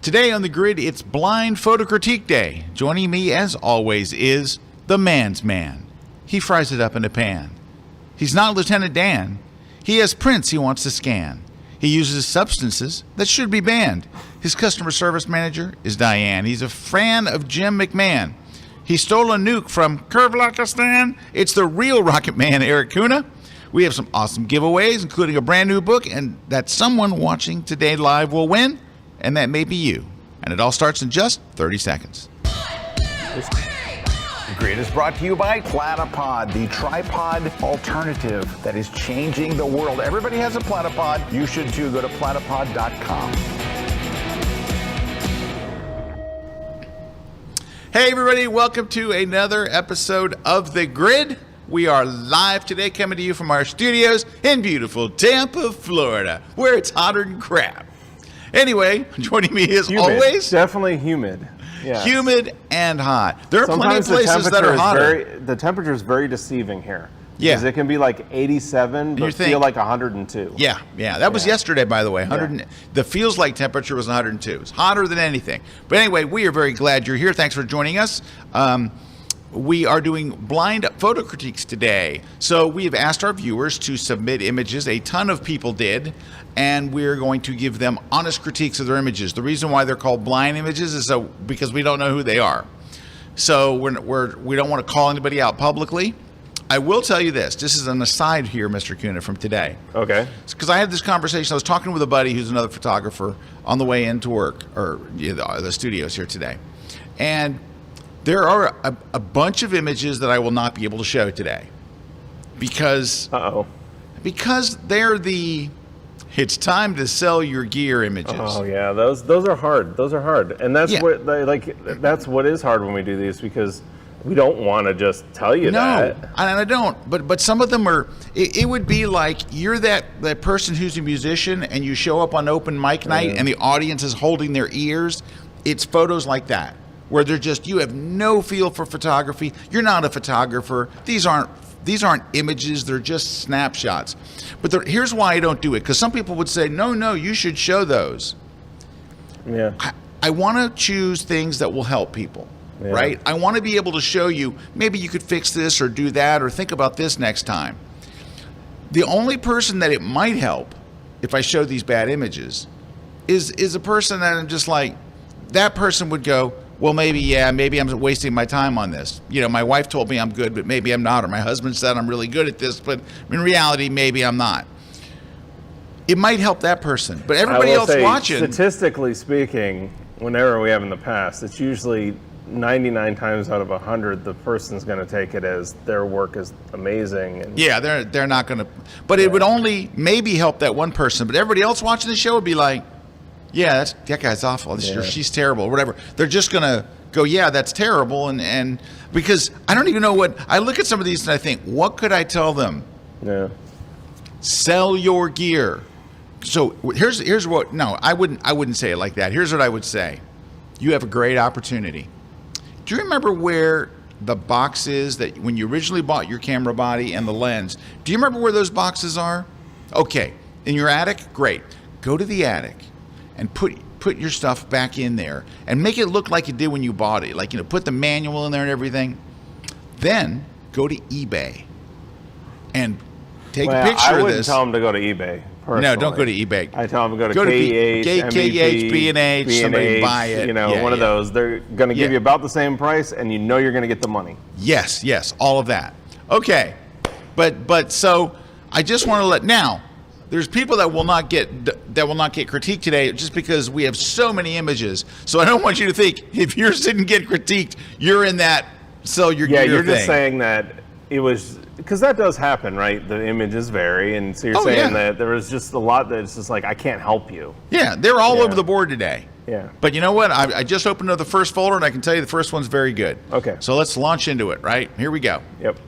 Today on the grid, it's Blind Photo Critique Day. Joining me, as always, is the man's man. He fries it up in a pan. He's not Lieutenant Dan. He has prints he wants to scan. He uses substances that should be banned. His customer service manager is Diane. He's a fan of Jim McMahon. He stole a nuke from Curvlakistan. It's the real Rocket Man, Erik Kuna. We have some awesome giveaways, including a brand new book, and that someone watching today live will win, and that may be you. And it all starts in just 30 seconds. The grid is brought to you by Platypod, the tripod alternative that is changing the world. Everybody has a Platypod. You should too. Go to platypod.com. Hey everybody, welcome to another episode of The Grid. We are live today, coming to you from our studios in beautiful Tampa, Florida, where it's hotter than crap. Anyway, joining me as always, definitely humid. Yeah. Humid and hot. There are Sometimes plenty of places that are hotter. The temperature is very deceiving here. Yeah. Because it can be like 87, but feel like 102. Yeah. That was yesterday, by the way. The feels like temperature was 102. It's hotter than anything. But anyway, we are very glad you're here. Thanks for joining us. We are doing blind photo critiques today. So we have asked our viewers to submit images. A ton of people did. And we're going to give them honest critiques of their images. The reason why they're called blind images is because we don't know who they are. So we don't want to call anybody out publicly. I will tell you this. This is an aside here, Mr. Kuna, from today. Okay. Because I had this conversation. I was talking with a buddy who's another photographer on the way into work, or the studios here today. And there are a bunch of images that I will not be able to show today. Because they're the it's time to sell your gear images. Oh yeah, those are hard. Those are hard. And that's that's what is hard when we do these, because we don't want to just tell you that. No, and I don't. But some of them are. It would be like you're that person who's a musician and you show up on open mic night and the audience is holding their ears. It's photos like that where they're just, you have no feel for photography. You're not a photographer. These aren't images. They're just snapshots. But here's why I don't do it, because some people would say, no, you should show those. Yeah. I want to choose things that will help people. Yeah. Right? I want to be able to show you, maybe you could fix this or do that or think about this next time. The only person that it might help if I show these bad images is a person that I'm just like, that person would go, well, maybe I'm wasting my time on this. My wife told me I'm good, but maybe I'm not. Or my husband said I'm really good at this, but in reality, maybe I'm not. It might help that person, but everybody else watching. Statistically speaking, whenever we have in the past, it's usually 99 times out of 100, the person's going to take it as their work is amazing. And they're not going to. But it would only maybe help that one person. But everybody else watching the show would be like, yeah, that guy's awful. She's terrible, or whatever. They're just going to go, yeah, that's terrible. And because I don't even know what. I look at some of these and I think, what could I tell them? Yeah. Sell your gear. So here's what. No, I wouldn't say it like that. Here's what I would say. You have a great opportunity. Do you remember where the box is that when you originally bought your camera body and the lens? Do you remember where those boxes are? Okay, in your attic, great. Go to the attic and put your stuff back in there and make it look like it did when you bought it. Like, put the manual in there and everything. Then go to eBay and take a picture of this. I wouldn't tell them to go to eBay. Personally. No, don't go to eBay. I tell them to go to KEH, B&H, somebody buy it. One of those. They're going to give you about the same price, and you're going to get the money. Yes, all of that. Okay, but so I just want to now. There's people that will not get critiqued today just because we have so many images. So I don't want you to think if yours didn't get critiqued, you're in that sell your gear thing. Yeah, you're just saying that it was. Because that does happen, right? The images vary, and so you're saying that there was just a lot that's just like, I can't help you. Yeah, they're all over the board today. Yeah. But you know what? I just opened up the first folder, and I can tell you the first one's very good. Okay. So let's launch into it, right? Here we go. Yep.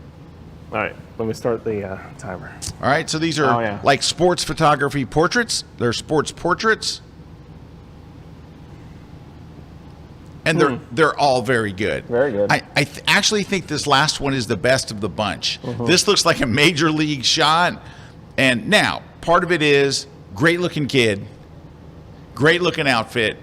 All right, let me start the timer. All right, so these are like sports photography portraits. They're sports portraits. And they're all very good. Very good. I actually think this last one is the best of the bunch. This looks like a major league shot. And now, part of it is great looking kid, great looking outfit,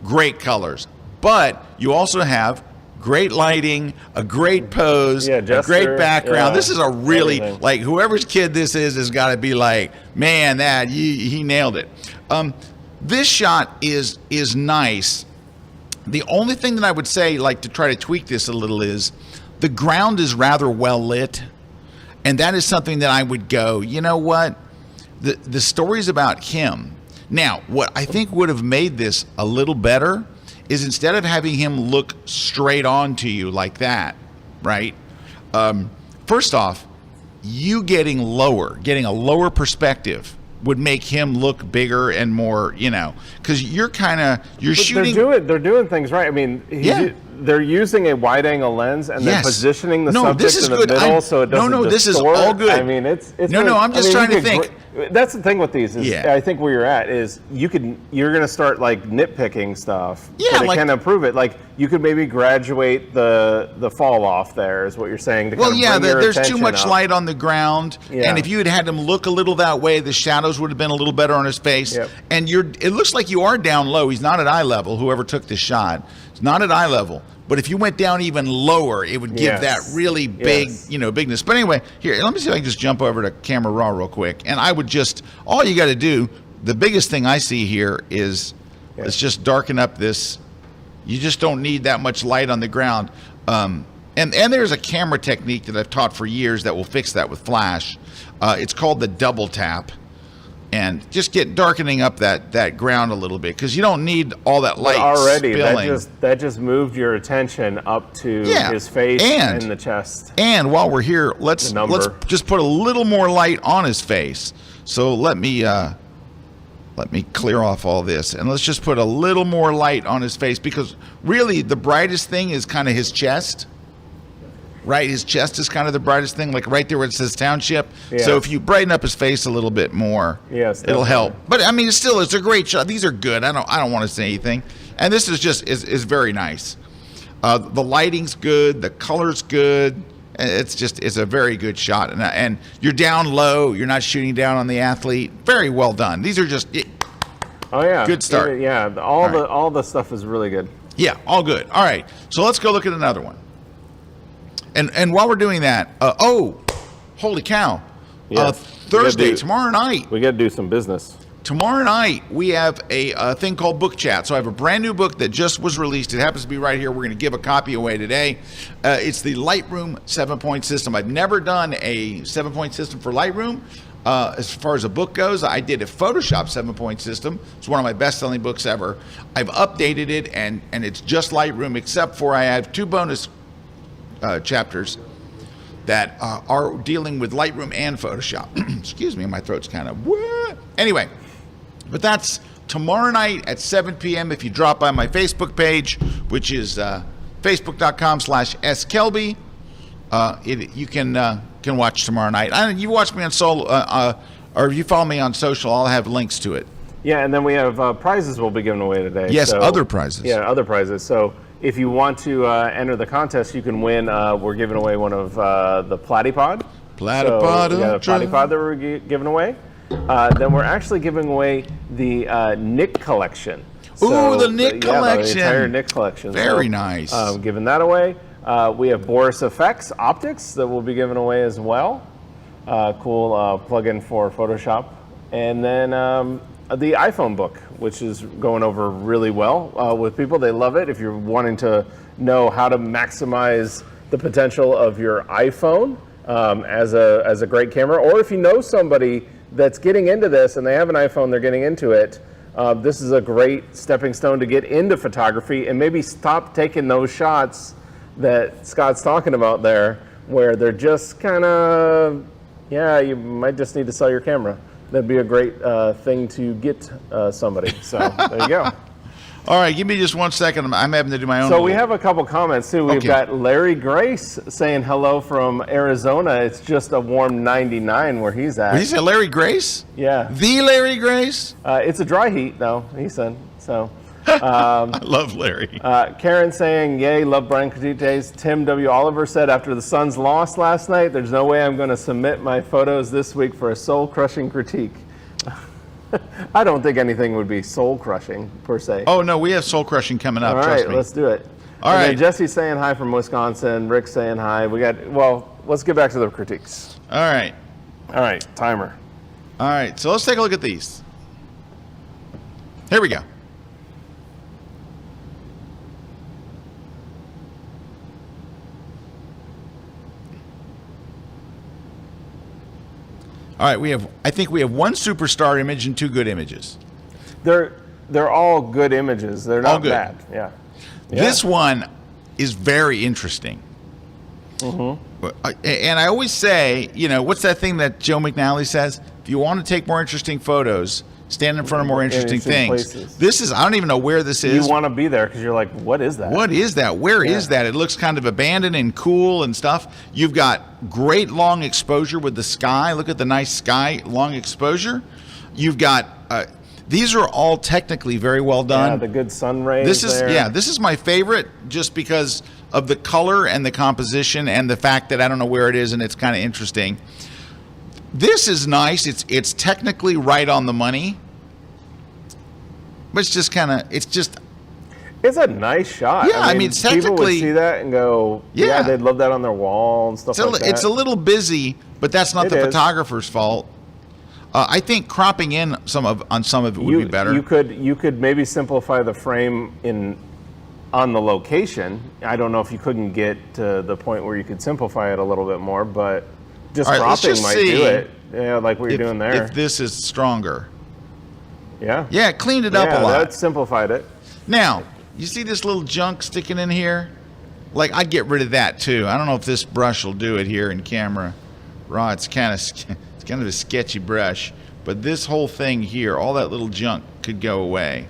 great colors. But you also have great lighting, a great pose, a great background. This is a really, like, whoever's kid this is got to be like, man, he nailed it. This shot is nice. The only thing that I would say, like, to try to tweak this a little is the ground is rather well lit. And that is something that I would go, you know what? The story's about him. Now, what I think would have made this a little better is instead of having him look straight on to you like that, right? First off, you getting a lower perspective would make him look bigger and more, because you're shooting. They're doing things right. I mean, they're using a wide-angle lens and then positioning the subject in the middle so it doesn't distort. This is all good. I mean, it's I'm just trying to think. That's the thing with these. I think where you're at is you're going to start like nitpicking stuff. Yeah, but it can improve it. Like you could maybe graduate the fall off there is what you're saying. There's too much light on the ground, and if you had him look a little that way, the shadows would have been a little better on his face. Yep. And it looks like you are down low. He's not at eye level. Whoever took this shot, it's not at eye level. But if you went down even lower, it would give that really big, bigness. But anyway, here, let me see if I can just jump over to Camera Raw real quick. And I would all you got to do, the biggest thing I see here is let's just darken up this. You just don't need that much light on the ground. And there's a camera technique that I've taught for years that will fix that with flash. It's called the double tap. And just darkening up that ground a little bit, because you don't need all that light spilling. That just moved your attention up to his face and the chest. And while we're here, let's just put a little more light on his face. So let me clear off all this, and let's just put a little more light on his face, because really the brightest thing is kind of his chest. Right, his chest is kind of the brightest thing, like right there where it says township. Yeah. So if you brighten up his face a little bit more, it'll help. But I mean, it's a great shot. These are good. I don't want to say anything. And this is just is very nice. The lighting's good. The color's good. It's a very good shot. And you're down low. You're not shooting down on the athlete. Very well done. These are just good start. All the stuff is really good. Yeah, all good. All right, so let's go look at another one. And while we're doing that, holy cow! Thursday, tomorrow night, we got to do some business. Tomorrow night we have a thing called Book Chat. So I have a brand new book that just was released. It happens to be right here. We're going to give a copy away today. It's the Lightroom 7-point system. I've never done a 7-point system for Lightroom. As far as a book goes, I did a Photoshop 7-point system. It's one of my best-selling books ever. I've updated it, and it's just Lightroom, except for I have 2 bonus chapters that are dealing with Lightroom and Photoshop. Excuse me, my throat's kind of what? Anyway, but that's tomorrow night at 7 p.m. If you drop by my Facebook page, which is facebook.com/skelby, you can watch tomorrow night. You watch me on solo, or if you follow me on social, I'll have links to it. Yeah, and then we have prizes we'll be giving away today. Yes, other prizes. Yeah, other prizes. So if you want to enter the contest, you can win. We're giving away one of the Platypod. Platypod. So we got a Platypod that we're giving away. Then we're actually giving away the Nick collection. Ooh, the Nick collection. The entire Nick collection. Very nice. Giving that away. We have Boris Effects optics that we'll be giving away as well. Cool plug-in for Photoshop. And then the iPhone book, which is going over really well with people. They love it. If you're wanting to know how to maximize the potential of your iPhone as a great camera, or if you know somebody that's getting into this and they have an iPhone, they're getting into it, this is a great stepping stone to get into photography and maybe stop taking those shots that Scott's talking about there, where they're just kind of, you might just need to sell your camera. That'd be a great thing to get somebody. So there you go. All right, give me just 1 second. I'm having to do my own. So we have a couple comments too. We've got Larry Grace saying hello from Arizona. It's just a warm 99 where he's at. Did he say Larry Grace? Yeah. The Larry Grace? It's a dry heat though, he said. So. I love Larry. Karen saying, yay, love Brian Critique Days. Tim W. Oliver said, after the Suns lost last night, there's no way I'm going to submit my photos this week for a soul-crushing critique. I don't think anything would be soul crushing per se. Oh no, we have soul crushing coming up. All Trust right, me. let's do it. All and right. then Jesse's saying hi from Wisconsin. Rick's saying hi. Let's get back to the critiques. All right. All right, timer. All right. So let's take a look at these. Here we go. All right, I think we have one superstar image and two good images. They're all good images. They're All not good. bad. Yeah. This one is very interesting. And I always say, what's that thing that Joe McNally says? If you want to take more interesting photos, stand in front of more interesting things. Places. This is, I don't even know where this is. You want to be there because you're like, what is that? What is that? Where is that? It looks kind of abandoned and cool and stuff. You've got great long exposure with the sky. Look at the nice sky, long exposure. You've got, these are all technically very well done. Yeah, the good sun rays This is there. this is my favorite just because of the color and the composition and the fact that I don't know where it is and it's kind of interesting. This is nice. It's technically right on the money. But it's just It's a nice shot. Yeah, I mean, people would technically- see that and go, Yeah. they'd love that on their wall and stuff like that. it's a little busy, but that's not It the is. photographer's fault. I think cropping in some of it would be better. You could maybe simplify the frame on the location. I don't know if you couldn't get to the point where you could simplify it a little bit more, but just All right, let's cropping just might see do it. Yeah, like what you're doing there. If this is stronger. Yeah. Yeah, it cleaned it up Yeah, a lot. that simplified it. Now, you see this little junk sticking in here? Like, I'd get rid of that too. I don't know if this brush will do it here in camera. Raw, it's kind of a sketchy brush. But this whole thing here, all that little junk could go away.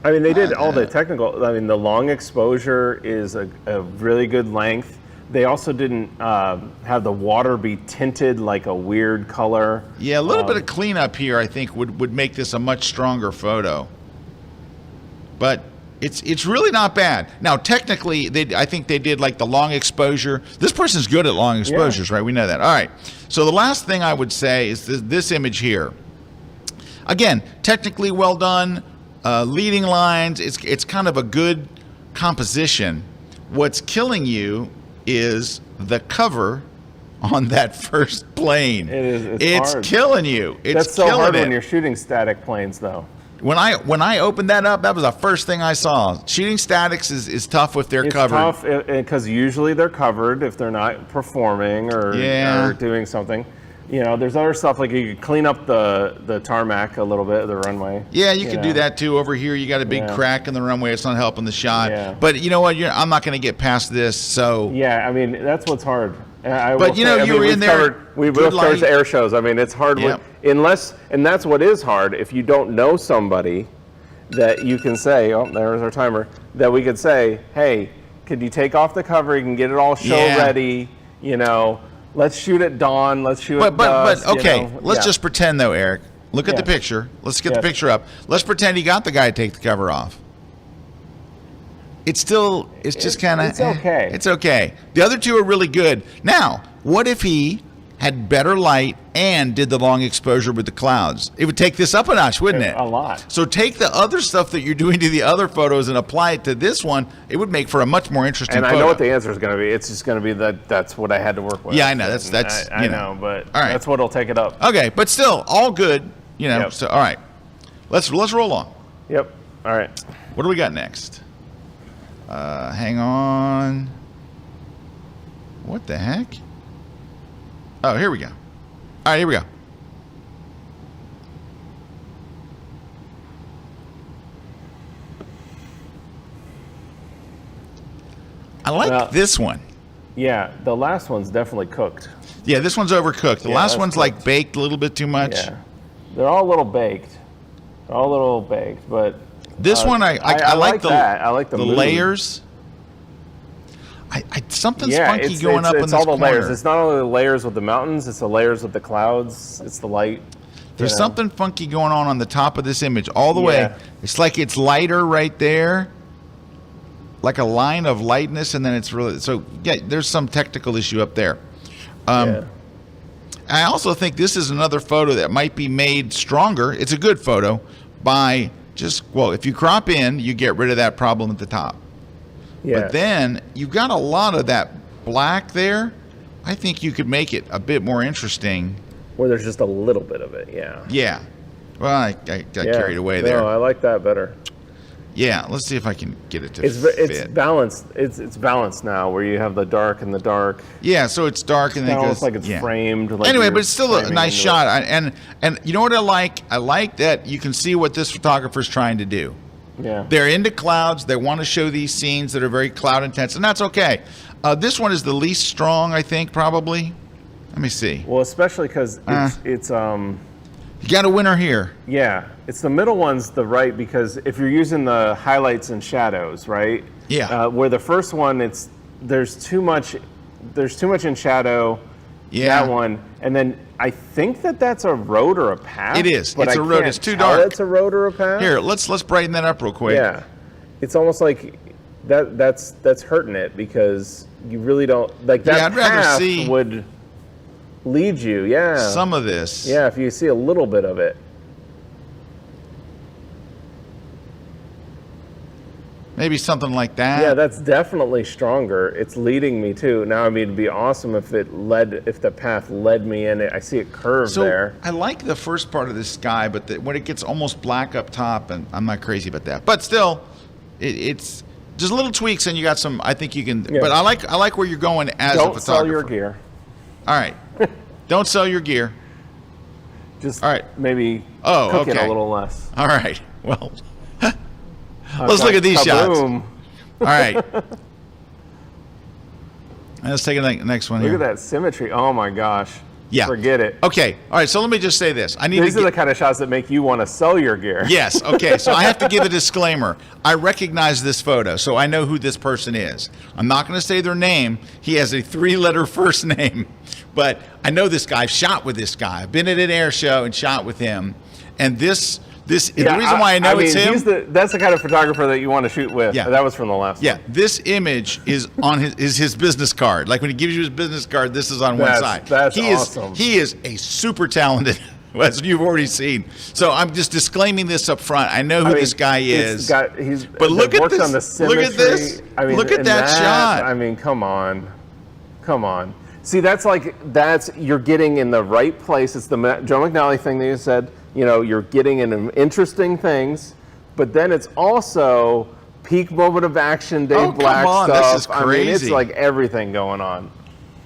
I mean, they did all the technical. I mean, the long exposure is a really good length. They also didn't have the water be tinted like a weird color. Yeah, a little bit of cleanup here, I think, would make this a much stronger photo. But it's really not bad. Now, technically, I think they did like the long exposure. This person's good at long exposures, right? We know that. All right. So the last thing I would say is this image here. Again, technically well done, leading lines. It's kind of a good composition. What's killing you is the cover on that first plane. It is. It's hard. killing you. It's That's so killing hard it. when you're shooting static planes, though. When I opened that up, that was the first thing I saw. Shooting statics is tough if they're It's covered. tough because usually they're covered if they're not performing or doing something. There's other stuff like you could clean up the tarmac a little bit, the runway. Yeah, you could do that too. Over here, you got a big crack in the runway. It's not helping the shot. Yeah. But you know what? I'm not going to get past this. So Yeah, I mean that's what's hard. you were in there. We good both covered light. air shows. I mean, it's hard Yep. and that's what is hard. If you don't know somebody that you can say, oh, there's our timer. That we could say, hey, could you take off the cover? You can get it all show ready. Let's shoot at dawn. Let's shoot at dusk. But okay, let's just pretend though, Eric. Look at the Yeah. picture. Let's get the picture up. Let's pretend he got the guy to take the cover off. It's just kind of. It's okay. It's okay. The other two are really good. Now, what if he had better light and did the long exposure with the clouds? It would take this up a notch, wouldn't it? A lot. So take the other stuff that you're doing to the other photos and apply it to this one. It would make for a much more interesting And photo. I know what the answer is going to be. It's just going to be that's what I had to work with. Yeah, I know. That's I know, but All right. that's what'll take it up. Okay, but still, all good. Yep. So all right, let's roll on. Yep. All right. What do we got next? Hang on. What the heck? Oh, here we go. All right, here we go. I like this one. Yeah, the last one's definitely cooked. Yeah, this one's overcooked. The last that's one's like baked a little bit too much. Yeah, they're all a little baked. They're all a little baked, but This one, I like that. I like the mood. layers. Something's Yeah, funky it's going up in it's this all the corner. layers. It's not only the layers with the mountains; it's the layers with the clouds. It's the light. There's something funky going on the top of this image all the way. It's like it's lighter right there, like a line of lightness, and then it's really so. Yeah, there's some technical issue up there. I also think this is another photo that might be made stronger. It's a good photo by just, well, if you crop in, you get rid of that problem at the top. Yeah. But then you've got a lot of that black there. I think you could make it a bit more interesting. Where there's just a little bit of it, yeah. Yeah. Well, I got carried away there. No, I like that better. Yeah, let's see if I can get it to It's fit. balanced. It's balanced now, where you have the dark and the dark. Yeah, so it's dark and then it Almost goes like it's yeah. framed. Like Anyway, you're but it's still a framing nice into shot. it. And you know what I like? I like that you can see what this photographer's trying to do. Yeah. They're into clouds. They want to show these scenes that are very cloud intense, and that's okay. This one is the least strong, I think, probably. Let me see. Well, especially because it's You got a winner here. yeah, it's the middle one's the right, because if you're using the highlights and shadows, right? Yeah. Where the first one, there's too much in shadow. Yeah. That one, and then I think that's a road or a path. It is. But It's I a road. can't It's too tell dark. It's a road or a path. Here, let's brighten that up real quick. Yeah, it's almost like that's hurting it, because you really don't like that. Yeah, I'd rather path see would lead you. Yeah, some of this. Yeah, if you see a little bit of it. Maybe something like that. Yeah, that's definitely stronger. It's leading me too. Now, I mean, it'd be awesome if the path led me in it. I see it curved So there. I like the first part of this sky, but when it gets almost black up top, and I'm not crazy about that. But still, it's just little tweaks, and you got some. I think you can. Yeah. But I like where you're going as a Don't photographer. sell your gear. All right. Don't sell your gear. Just All right. maybe Oh, cook it okay. a little less. All right. Well, let's look at these shots. Kaboom. All right. Let's take the next one Look here. at that symmetry. Oh my gosh. Yeah. Forget it. Okay. All right. So let me just say this. I need These to are the kind of shots that make you want to sell your gear. Yes. Okay. So I have to give a disclaimer. I recognize this photo, so I know who this person is. I'm not going to say their name. He has a 3-letter first name, but I know this guy. I've shot with this guy. I've been at an air show and shot with him. And the reason why I know it's him. That's the kind of photographer that you want to shoot with. Yeah. That was from the last Yeah, one. this image is on his business card. Like when he gives you his business card, this is on one side. That's awesome. He is a super talented, as you've already seen. So I'm just disclaiming this up front. I know who this guy is. But look at works this. on the symmetry. Look at this. I mean, Look at and that shot. I mean, come on. See, you're getting in the right place. It's the Joe McNally thing that you said. You know, you're getting in interesting things, but then it's also peak moment of action, Dave Black come on. stuff. This is I mean, it's crazy. like everything going on.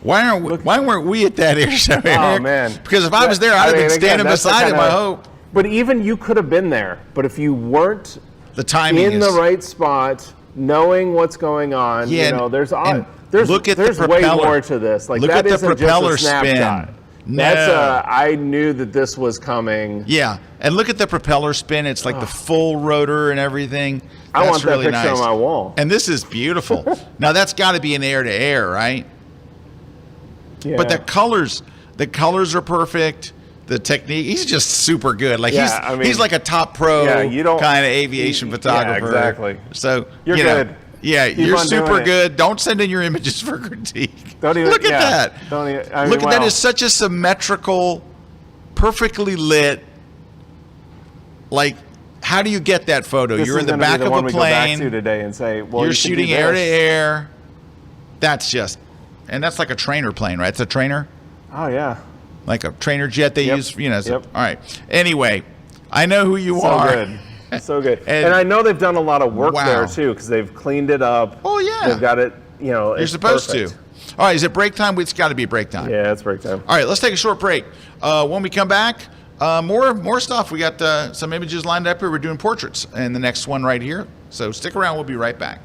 Why weren't we at that air show, Eric? Oh man! Because if I was there, I'd have been standing beside him. I hope. But even you could have been there. But if you weren't The timing in is the right spot, knowing what's going on, Yeah, you know, there's look at the there's way propeller. more to this. Like Look that at the isn't propeller just a snapshot. spin. That's No. I knew that this was coming. Yeah, and look at the propeller spin. It's like the full rotor and everything. I That's want that really picture nice. on my wall. And this is beautiful. Now that's got to be an air to air, right? Yeah. But the colors are perfect. The technique, he's just super good. Like Yeah, he's like a top pro Yeah, you don't- kind of aviation Yeah, photographer. exactly. So You're you know, good. Yeah, Keep you're on doing super it. good. Don't send in your images for critique. Don't even Look at that. Don't even, I mean, Look at that. wow. It's such a symmetrical, perfectly lit. Like, how do you get that photo? This You're is in the gonna be back the of one a we go back to plane. today and say, well, You're you can do shooting air to this. air. That's just, and that's like a trainer plane, right? It's a trainer, Oh yeah. like a trainer jet they Yep. use. You know. So, Yep. All right. Anyway, I know who you So are. good. So good. And- And I know they've done a lot of work Wow. there too, because they've cleaned it up. Oh, yeah. They've got it, you know, You're it's supposed perfect. to. All right. Is it break time? It's got to be break time. Yeah, it's break time. All right, let's take a short break. When we come back, more stuff. We got some images lined up here. We're doing portraits in the next one right here. So stick around. We'll be right back.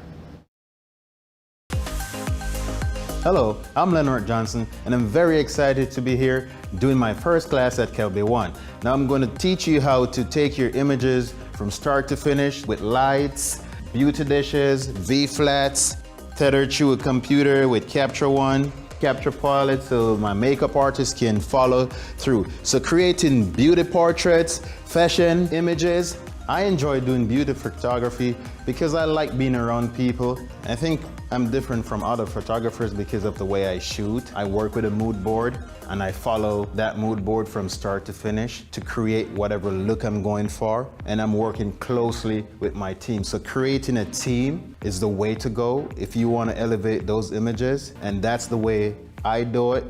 Hello, I'm Leonard Johnson, and I'm very excited to be here doing my first class at Kelby 1. Now I'm going to teach you how to take your images from start to finish with lights, beauty dishes, V-flats, tethered through a computer with Capture One, Capture Pilot, so my makeup artist can follow through. So creating beauty portraits, fashion images, I enjoy doing beauty photography because I like being around people. I think I'm different from other photographers because of the way I shoot. I work with a mood board and I follow that mood board from start to finish to create whatever look I'm going for. And I'm working closely with my team. So creating a team is the way to go if you want to elevate those images. And that's the way I do it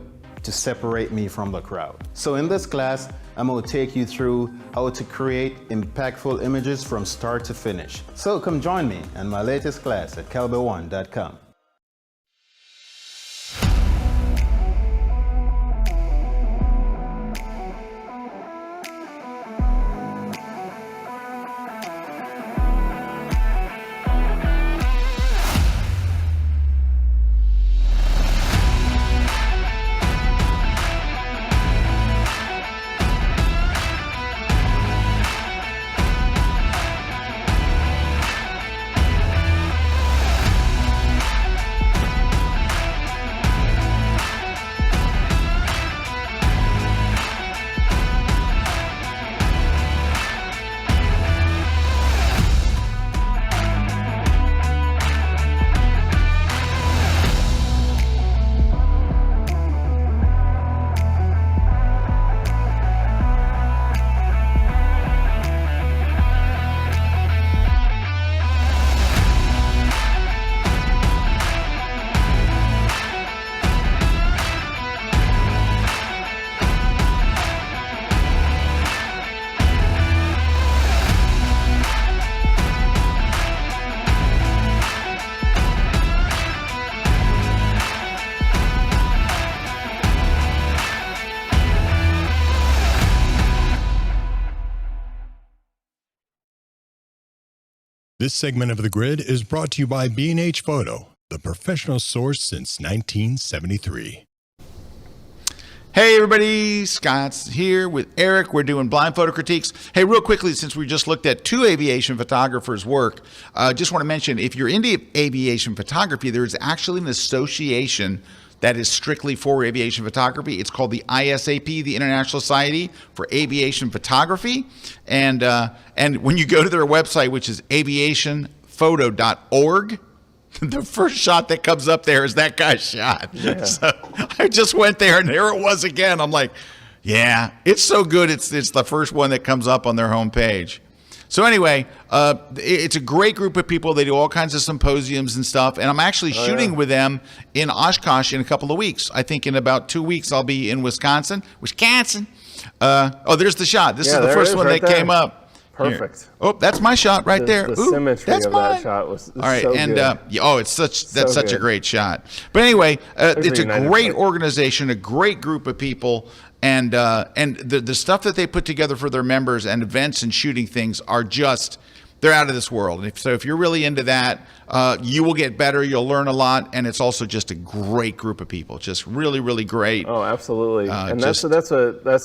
to separate me from the crowd. So in this class, I'm going to take you through how to create impactful images from start to finish. So come join me in my latest class at kelby1.com. This segment of The Grid is brought to you by B&H Photo, the professional source since 1973. Hey everybody, Scott's here with Erik. We're doing blind photo critiques. Hey, real quickly, since we just looked at two aviation photographers' work, just want to mention, if you're into aviation photography, there is actually an association that is strictly for aviation photography. It's called the ISAP, the International Society for Aviation Photography. And when you go to their website, which is aviationphoto.org, the first shot that comes up there is that guy's shot. Yeah. So I just went there and there it was again. I'm like, yeah, it's so good. It's the first one that comes up on their homepage. So anyway, it's a great group of people. They do all kinds of symposiums and stuff. And I'm actually shooting with them in Oshkosh in a couple of weeks. I think in about 2 weeks, I'll be in Wisconsin. There's the shot. This is the first one that came up. Perfect. Here. Oh, that's my shot right there. The symmetry of that shot was all right. So and good. That's such a great shot. But anyway, it's a great organization, a great group of people, and the stuff that they put together for their members and events and shooting things are just, they're out of this world. And if you're really into that, you will get better. You'll learn a lot, and it's also just a great group of people. Just really, really great. Oh, absolutely. And that's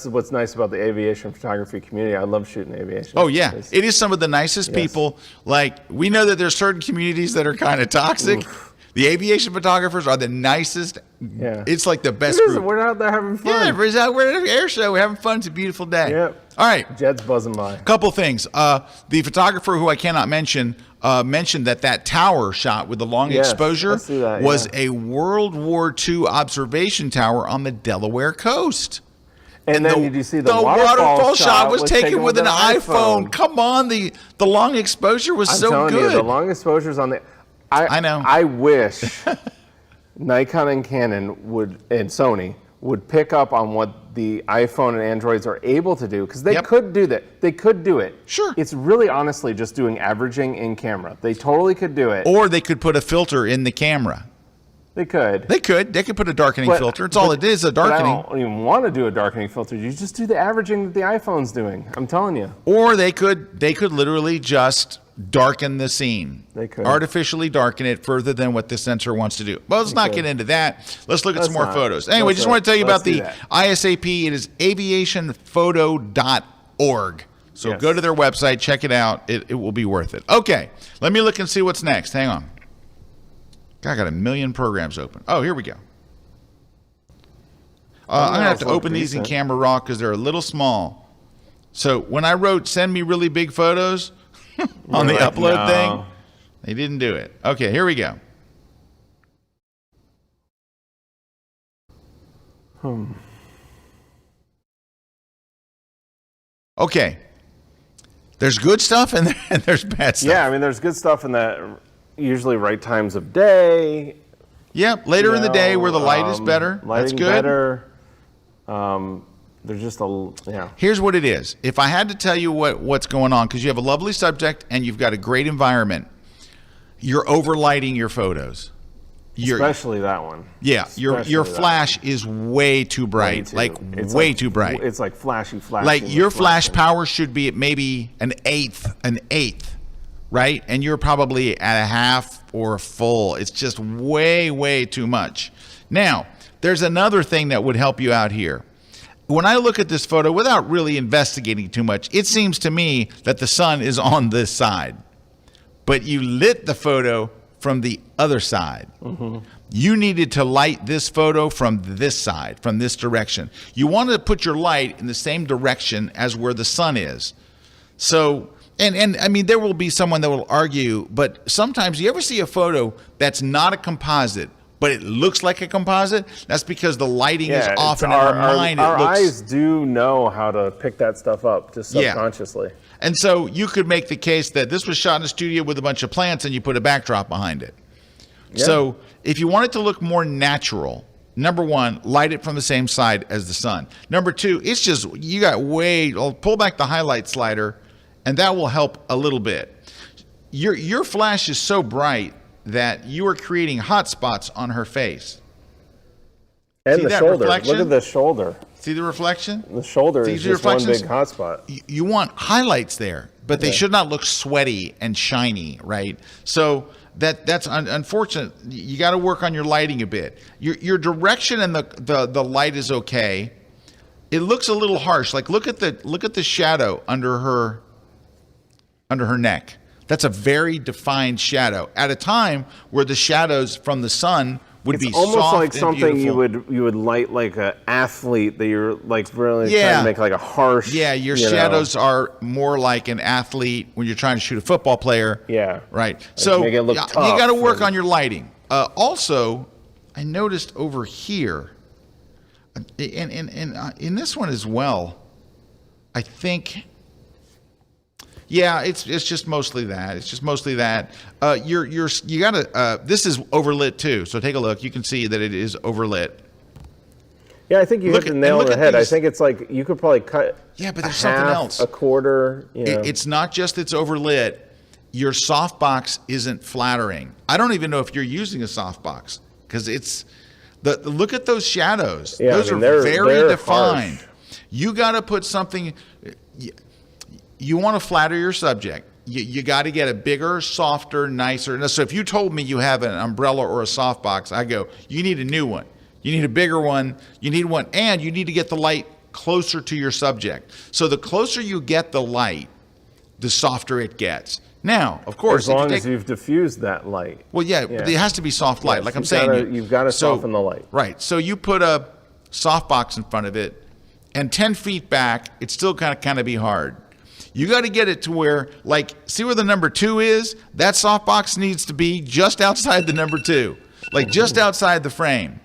what's nice about the aviation photography community. I love shooting aviation. Oh yeah, it is some of the nicest people. Like, we know that there's certain communities that are kind of toxic. Oof. The aviation photographers are the nicest. Yeah. It's like the best group. We're out there having fun. Yeah, we're at an air show. We're having fun. It's a beautiful day. Yep. All right. Jets buzzing by. Couple things. The photographer, who I cannot mention, mentioned that tower shot with the long exposure was a World War II observation tower on the Delaware coast. And then did you see the waterfall shot was taken with an iPhone. Come on, the long exposure was so good. I'm telling you, the long exposure's on the... I know. I wish Nikon and Canon and Sony would pick up on what the iPhone and Androids are able to do, because they could do that. They could do it. Sure. It's really honestly just doing averaging in camera. They totally could do it. Or they could put a filter in the camera. They could. They could put a darkening filter. It's all it is, a darkening. But I don't even want to do a darkening filter. You just do the averaging that the iPhone's doing. I'm telling you. Or they could literally just darken the scene. They could artificially darken it further than what the sensor wants to do. Well, let's not get into that. Let's look at some more photos. Anyway, just want to tell you about the ISAP. It is aviationphoto.org. So go to their website, check it out. It will be worth it. Okay, let me look and see what's next. Hang on. I got a million programs open. Oh, here we go. I'm going to have to open these in Camera Raw because they're a little small. So when I wrote send me really big photos, on the upload no. thing. They didn't do it. Okay, here we go. Okay. There's good stuff and there's bad stuff. Yeah, I mean, there's good stuff in that usually right times of day. Yep, later in the day where the light is better. That's Lighting good. better. There's just yeah. Here's what it is. If I had to tell you what's going on, because you have a lovely subject and you've got a great environment, you're overlighting your photos. Especially that one. Yeah, your flash is way too bright, way too bright. It's like flashy. Like your flash power should be at maybe an eighth, right? And you're probably at a half or a full. It's just way too much. Now, there's another thing that would help you out here. When I look at this photo without really investigating too much, it seems to me that the sun is on this side, but you lit the photo from the other side. Mm-hmm. You needed to light this photo from this side, from this direction. You wanted to put your light in the same direction as where the sun is. So, and I mean, there will be someone that will argue, but sometimes you ever see a photo that's not a composite, but it looks like a composite? That's because the lighting is off in our mind. Our eyes do know how to pick that stuff up just subconsciously. Yeah. And so you could make the case that this was shot in a studio with a bunch of plants and you put a backdrop behind it. Yeah. So if you want it to look more natural, number one, light it from the same side as the sun. Number two, it's just, you got pull back the highlight slider and that will help a little bit. Your flash is so bright that you are creating hot spots on her face. And see the that shoulder. reflection? Look at the shoulder. See the reflection? The shoulder is just one big hot spot. You want highlights there, but they should not look sweaty and shiny, right? So that's unfortunate. You got to work on your lighting a bit. Your direction and the light is okay. It looks a little harsh. Like look at the shadow under her neck. That's a very defined shadow at a time where the shadows from the sun would be soft and almost like something beautiful. you would light like an athlete that you're like really trying to make like a harsh. Yeah, your shadows are more like an athlete when you're trying to shoot a football player. Yeah. Right. So make it look you tough got to work on your lighting. Also, I noticed over here, and in this one as well, I think. Yeah, it's just mostly that. It's just mostly that. You gotta. This is overlit too. So take a look. You can see that it is overlit. Yeah, I think you hit the nail on the head. I think it's like you could probably cut. Yeah, but there's something else. A quarter. It's not just it's overlit. Your softbox isn't flattering. I don't even know if you're using a softbox because it's look at those shadows. Yeah, those are very defined. Harsh. You got to put something. You want to flatter your subject. You got to get a bigger, softer, nicer. So if you told me you have an umbrella or a softbox, I go, you need a new one. You need a bigger one. You need one, and you need to get the light closer to your subject. So the closer you get the light, the softer it gets. Now, of course, as long as you've diffused that light. Well, yeah, but it has to be soft light. Yes, like I'm saying, you've got to soften the light. Right. So you put a softbox in front of it, and 10 feet back, it's still kind of be hard. You got to get it to where, like, see where the number 2 is? That softbox needs to be just outside the number 2, like just outside the frame,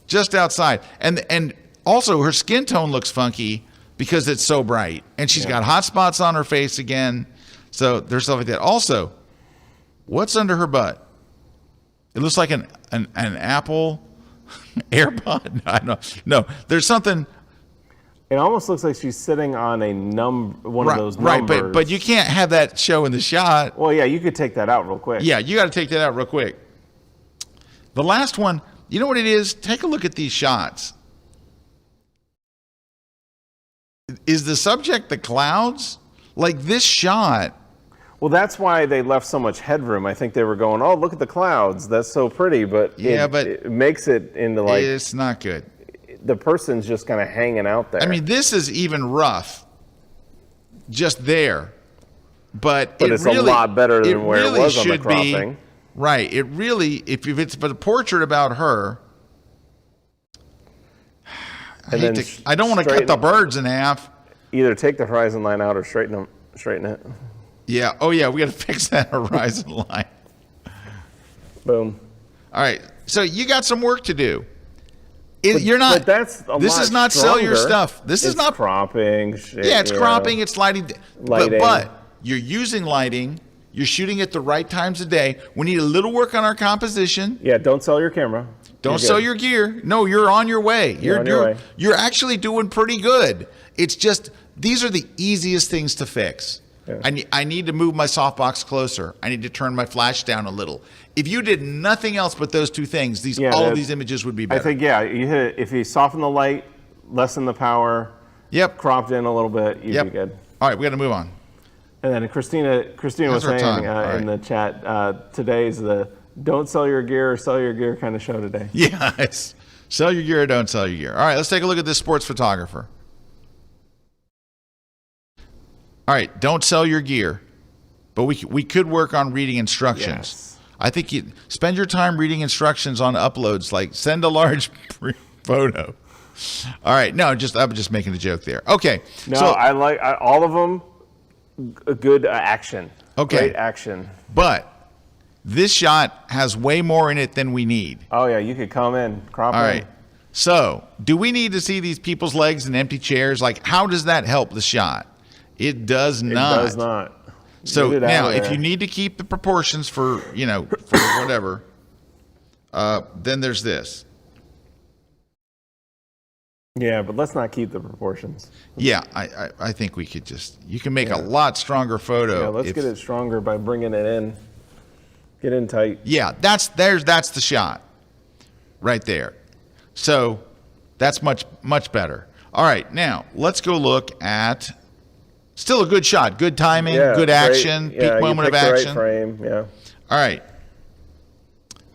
just outside. And also her skin tone looks funky because it's so bright, and she's got hot spots on her face again. So there's stuff like that. Also, what's under her butt? It looks like an Apple AirPod. No, I don't know. No, there's something. It almost looks like she's sitting on one of those numbers. Right, but you can't have that show in the shot. Well, yeah, you could take that out real quick. Yeah, you got to take that out real quick. The last one, you know what it is? Take a look at these shots. Is the subject the clouds? Like this shot. Well, that's why they left so much headroom. I think they were going, oh, look at the clouds. That's so pretty. But it makes it into like... It's not good. The person's just kind of hanging out there. I mean, this is even rough, just there, but it's really, a lot better than where it was on the cropping. Right. It really, if it's a portrait about her, I don't want to cut the birds in half. Either take the horizon line out or straighten it. Yeah. Oh, yeah. We got to fix that horizon line. Boom. All right. So you got some work to do. You're not. But that's a this lot is not sell your stronger. stuff. This is It's not cropping. Yeah, it's cropping. It's lighting. Lighting. But you're using lighting. You're shooting at the right times of day. We need a little work on our composition. Yeah, don't sell your camera. Don't sell your gear. No, you're on your way. You're on your way. You're actually doing pretty good. It's just these are the easiest things to fix. Yeah. I need to move my softbox closer. I need to turn my flash down a little. If you did nothing else but those two things, all of these images would be better. I think, you hit it. If you soften the light, lessen the power, Yep. cropped in a little bit, you'd be good. All right, we got to move on. And then Christina was How's our saying time? in the chat, today's the don't sell your gear or sell your gear kind of show today. Yeah, it's sell your gear or don't sell your gear. All right, let's take a look at this sports photographer. All right, don't sell your gear, but we could work on reading instructions. Yes. I think you spend your time reading instructions on uploads, like send a large photo. All right, no, I'm just making a joke there. Okay, No, so I like all of them. A good action. Okay. Great action. but this shot has way more in it than we need. Oh yeah, you could come in, crop All in. right. So, do we need to see these people's legs and empty chairs? Like, how does that help the shot? It does It not. does not. So Get it out now, of if there. you need to keep the proportions for whatever, then there's this. Yeah, but let's not keep the proportions. Yeah, I think we could you can make a lot stronger photo. Yeah, let's get it stronger by bringing it in. Get in tight. Yeah, that's the shot right there. So that's much better. All right, now let's go look at still a good shot, good timing, Yeah, good great. action, Yeah, peak moment you of picked the action. right frame. Yeah. All right.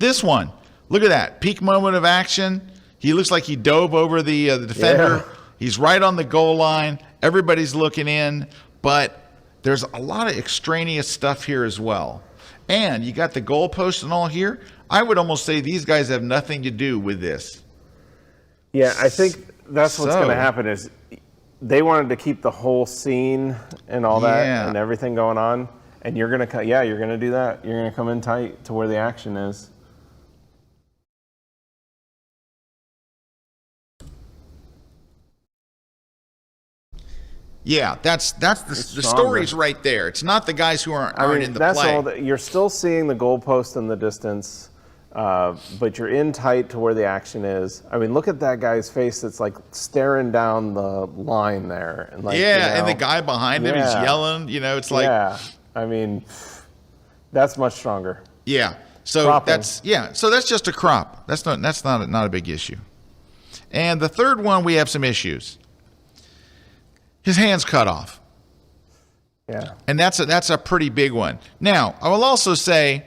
This one, look at that. Peak moment of action. He looks like he dove over the defender. Yeah. He's right on the goal line. Everybody's looking in, but there's a lot of extraneous stuff here as well. And you got the goalpost and all here. I would almost say these guys have nothing to do with this. Yeah, I think that's what's So- going to happen is they wanted to keep the whole scene and all that Yeah. and everything going on, and you're going to you're going to do that. You're going to come in tight to where the action is. Yeah, that's the story's right there. It's not the guys who aren't in the that's play. all. You're still seeing the goalpost in the distance, but you're in tight to where the action is. I mean, look at that guy's face. That's like staring down the line there, and like and the guy behind him, he's yelling. It's like I mean, that's much stronger. Yeah. So Cropping. So that's just a crop. That's not a big issue. And the third one, we have some issues. His hand's cut off. Yeah. And that's a pretty big one. Now, I will also say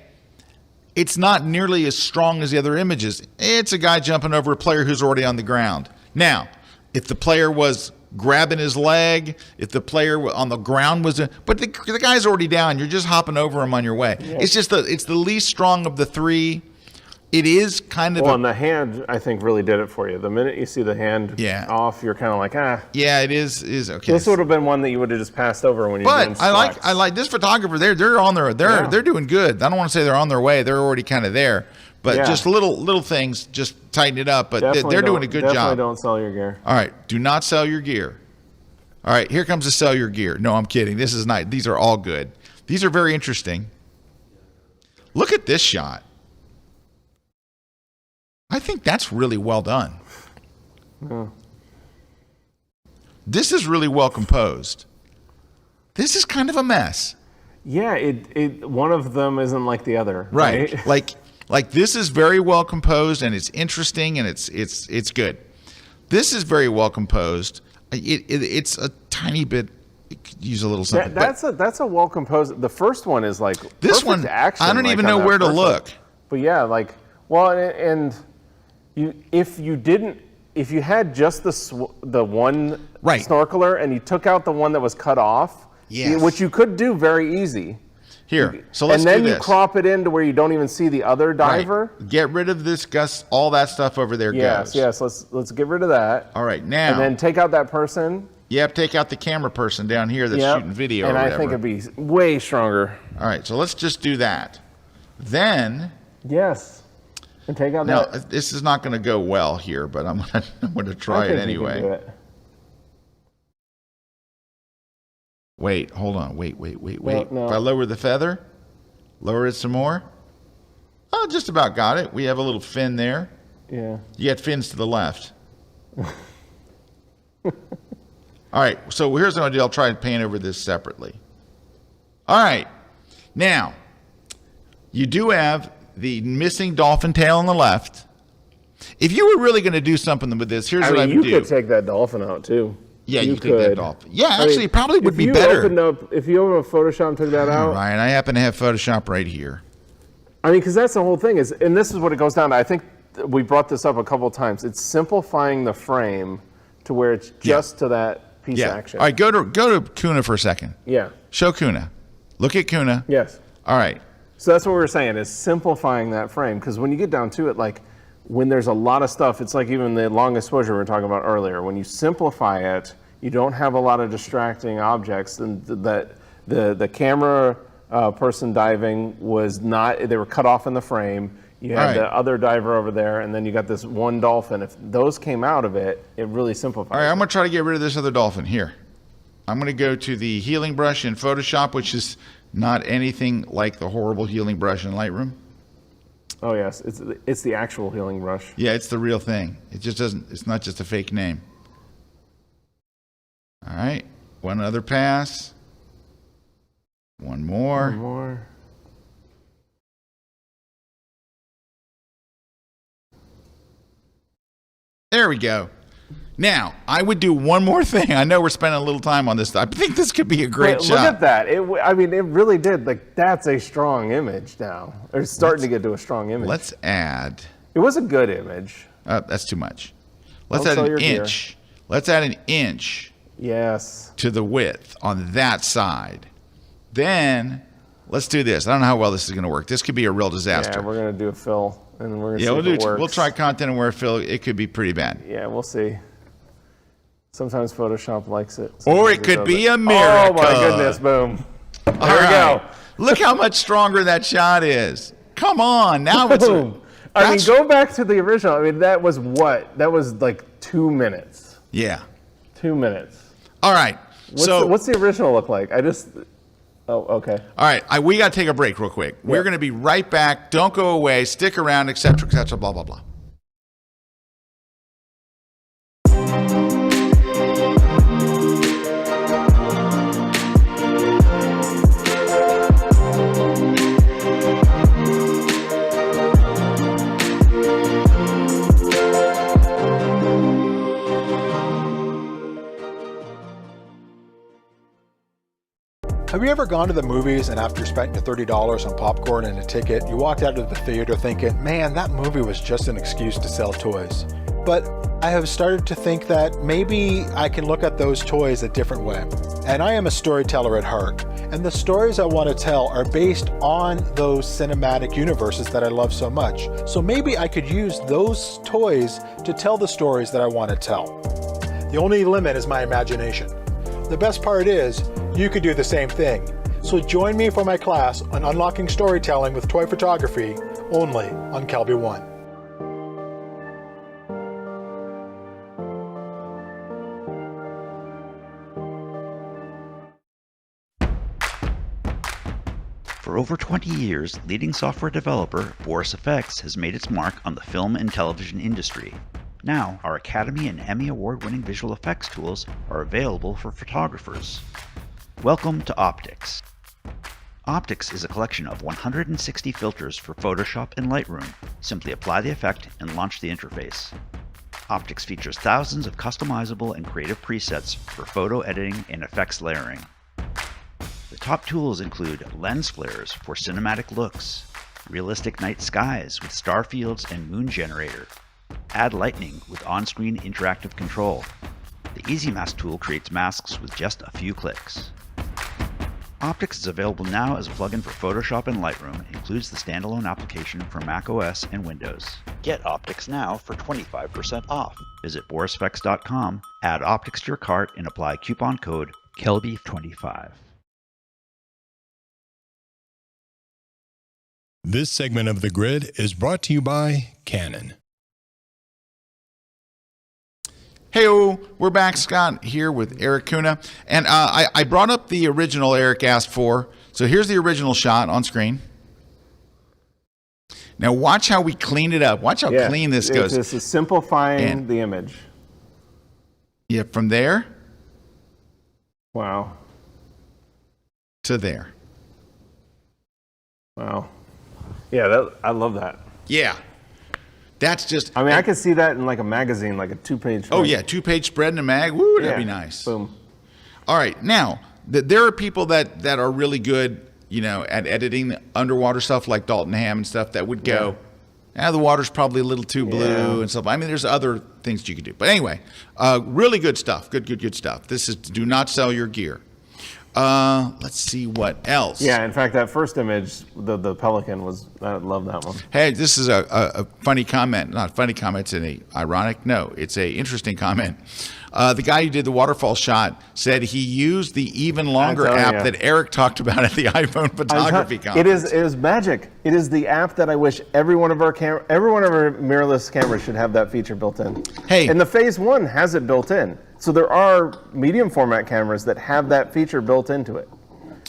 it's not nearly as strong as the other images. It's a guy jumping over a player who's already on the ground. Now, if the player was grabbing his leg, if the player on the ground but the guy's already down, you're just hopping over him on your way. Yeah. It's the least strong of the three. It is kind of and the hand, I think, really did it for you. The minute you see the hand off, you're kind of like, Yeah, it is okay. This would have been one that you would have just passed over when you. But I like this photographer. They're on their they're doing good. I don't want to say they're on their way. They're already kind of there. But just little things, just tighten it up. But they're doing a good job. Definitely don't sell your gear. All right, do not sell your gear. All right, here comes the sell your gear. No, I'm kidding. This is not. These are all good. These are very interesting. Look at this shot. I think that's really well done. This is really well composed. This is kind of a mess. Yeah, it one of them isn't like the other. Right. Like this is very well composed and it's interesting and it's good. This is very well composed. It's a tiny bit. Use a little something. That's a well composed. The first one is like this one. Action, I don't even know where to look. But yeah, and if you had just the one snorkeler and you took out the one that was cut off, which you could do very easy. Here, so let's do this. And then you crop it into where you don't even see the other diver. Right. Get rid of this, Gus. All that stuff over there goes. Yes. Let's get rid of that. All right, now. And then take out that person. You have to take out the camera person down here that's Yep. shooting video and or I whatever. think it'd be way stronger. All right, so let's just do that. Then, Yes. And take out now that. this is not going to go well here, but I'm going to try I it think you can anyway. do it. Wait, hold on. Wait. no. If I lower the feather, lower it some more. Oh, just about got it. We have a little fin there. Yeah. You got fins to the left. All right, so here's what I'll do. I'll try and paint over this separately. All right, now, you do have the missing dolphin tail on the left. If you were really going to do something with this, here's what I would you do. could take that dolphin out too. Yeah, you take that could. dolphin. Yeah, I actually, mean, it probably would if be you better. If you open up Photoshop and took that out, Ryan, I happen to have Photoshop right here. I mean, because that's the whole thing and this is what it goes down to. I think we brought this up a couple of times. It's simplifying the frame to where it's just to that piece Yeah. of action. All right, go to Kuna for a second. Yeah. Show Kuna. Look at Kuna. Yes. All right. So that's what we were saying is simplifying that frame because when you get down to it, like when there's a lot of stuff, it's like even the long exposure we were talking about earlier. When you simplify it, you don't have a lot of distracting objects, and that the camera person diving was not. They were cut off in the frame. You had All right. the other diver over there, and then you got this one dolphin. If those came out of it, it really simplifies. All right, I'm it. going to try to get rid of this other dolphin. Here. I'm going to go to the healing brush in Photoshop, which is not anything like the horrible healing brush in Lightroom. Oh yes, it's the actual healing brush. Yeah, it's the real thing. It just doesn't, it's not just a fake name. All right, one other pass. One more. One more. There we go. Now, I would do one more thing. I know we're spending a little time on this. I think this could be a great Look shot. at that. I mean, it really did. Like, that's a strong image now. It's starting to get to a strong image. Let's add. It was a good image. That's too much. Let's Don't add sell an your gear. inch. Let's add an inch Yes. to the width on that side. Then let's do this. I don't know how well this is going to work. This could be a real disaster. Yeah, we're going to do a fill, and we're going to Yeah, see we'll if it do. works. We'll try content and where it fill. It could be pretty bad. Yeah, we'll see. Sometimes Photoshop likes it. Or it Sometimes could doesn't. be a miracle. Oh my goodness! Boom. There we All go. right. Look how much stronger that shot is. Come on, now it's. Boom. I mean, go back to the original. I mean, that was what? That was like 2 minutes. Yeah. 2 minutes. All right. What's the original look like? Oh, okay. All right. We got to take a break real quick. We're going to be right back. Don't go away. Stick around, et cetera, blah, blah, blah. Have you ever gone to the movies and after spending $30 on popcorn and a ticket, you walked out of the theater thinking, man, that movie was just an excuse to sell toys? But I have started to think that maybe I can look at those toys a different way. And I am a storyteller at heart. And the stories I want to tell are based on those cinematic universes that I love so much. So maybe I could use those toys to tell the stories that I want to tell. The only limit is my imagination. The best part is, you could do the same thing. So join me for my class on Unlocking Storytelling with Toy Photography, only on Kelby 1. For over 20 years, leading software developer Boris FX has made its mark on the film and television industry. Now, our Academy and Emmy Award-winning visual effects tools are available for photographers. Welcome to Optics. Optics is a collection of 160 filters for Photoshop and Lightroom. Simply apply the effect and launch the interface. Optics features thousands of customizable and creative presets for photo editing and effects layering. The top tools include lens flares for cinematic looks, realistic night skies with star fields and moon generator, add lightning with on-screen interactive control. The Easy Mask tool creates masks with just a few clicks. Optics is available now as a plugin for Photoshop and Lightroom and includes the standalone application for Mac OS and Windows. Get Optics now for 25% off. Visit borisfx.com, add Optics to your cart, and apply coupon code KELBY25. This segment of The Grid is brought to you by Canon. Hey, we're back. Scott here with Erik Kuna. And I brought up the original Erik asked for. So here's the original shot on screen. Now watch how we clean it up. Watch how clean this goes. This is simplifying the image. Yeah, from there Wow. to there. Wow. Yeah, I love that. Yeah. That's just... I mean, I could see that in like a magazine, like a two-page. Oh, yeah, 2-page spread in a mag. Woo, that'd be nice. Boom. All right, now, there are people that are really good, at editing the underwater stuff like Dalton Ham and stuff that would go, the water's probably a little too blue and stuff. I mean, there's other things you could do. But anyway, really good stuff. Good stuff. This is do not sell your gear. Let's see what else. Yeah, in fact, that first image, the pelican was, I love that one. Hey, this is a funny comment. Not funny comment, it's an ironic. No, it's a interesting comment. The guy who did the waterfall shot said he used the Even Longer app that Erik talked about at the iPhone photography conference. It is magic. It is the app that I wish every one of our mirrorless cameras should have that feature built in. Hey. And the Phase 1 has it built in. So there are medium format cameras that have that feature built into it.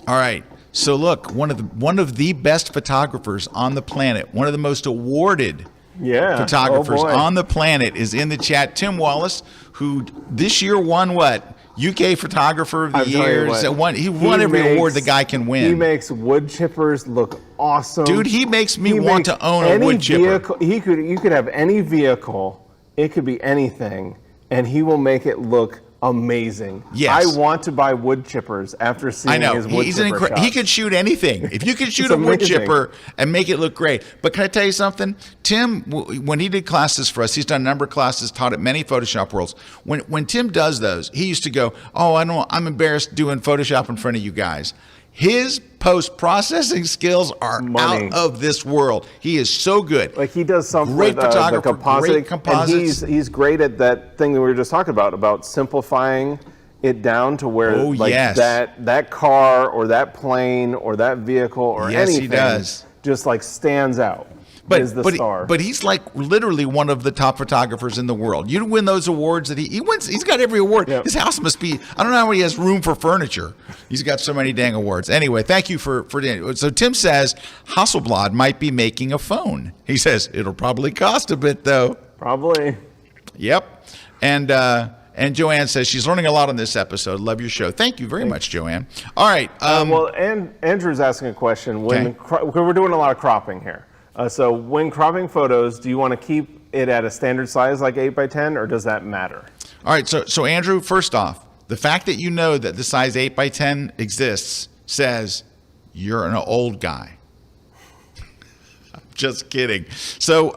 All right. So look, one of the best photographers on the planet, one of the most awarded photographers on the planet is in the chat. Tim Wallace, who this year won what? UK Photographer of the Year. He won every award the guy can win. He makes wood chippers look awesome. Dude, he makes me want to own a wood chipper. You could have any vehicle. It could be anything, and he will make it look amazing. Yes. I want to buy wood chippers after seeing his wood chipper shots. He could shoot anything. If you could shoot a wood chipper and make it look great. But can I tell you something? Tim, when he did classes for us, he's done a number of classes, taught at many Photoshop worlds. When Tim does those, he used to go, I'm embarrassed doing Photoshop in front of you guys. His post-processing skills are out of this world. He is so good. Like he does something great with photographer, great composites. And he's great at that thing that we were just talking about simplifying it down to where that car or that plane or that vehicle or anything just like stands out. But he's like literally one of the top photographers in the world. You win those awards that he wins. He's got every award. Yep. His house must be, I don't know how he has room for furniture. He's got so many dang awards. Anyway, thank you for so Tim says Hasselblad might be making a phone. He says it'll probably cost a bit though. Probably. Yep. And Joanne says she's learning a lot on this episode. Love your show. Thank you very much, Joanne. All right. And Andrew's asking a question. We're doing a lot of cropping here. So when cropping photos, do you want to keep it at a standard size like 8x10 or does that matter? All right, so Andrew, first off, the fact that you know that the size 8x10 exists says you're an old guy. Just kidding. So,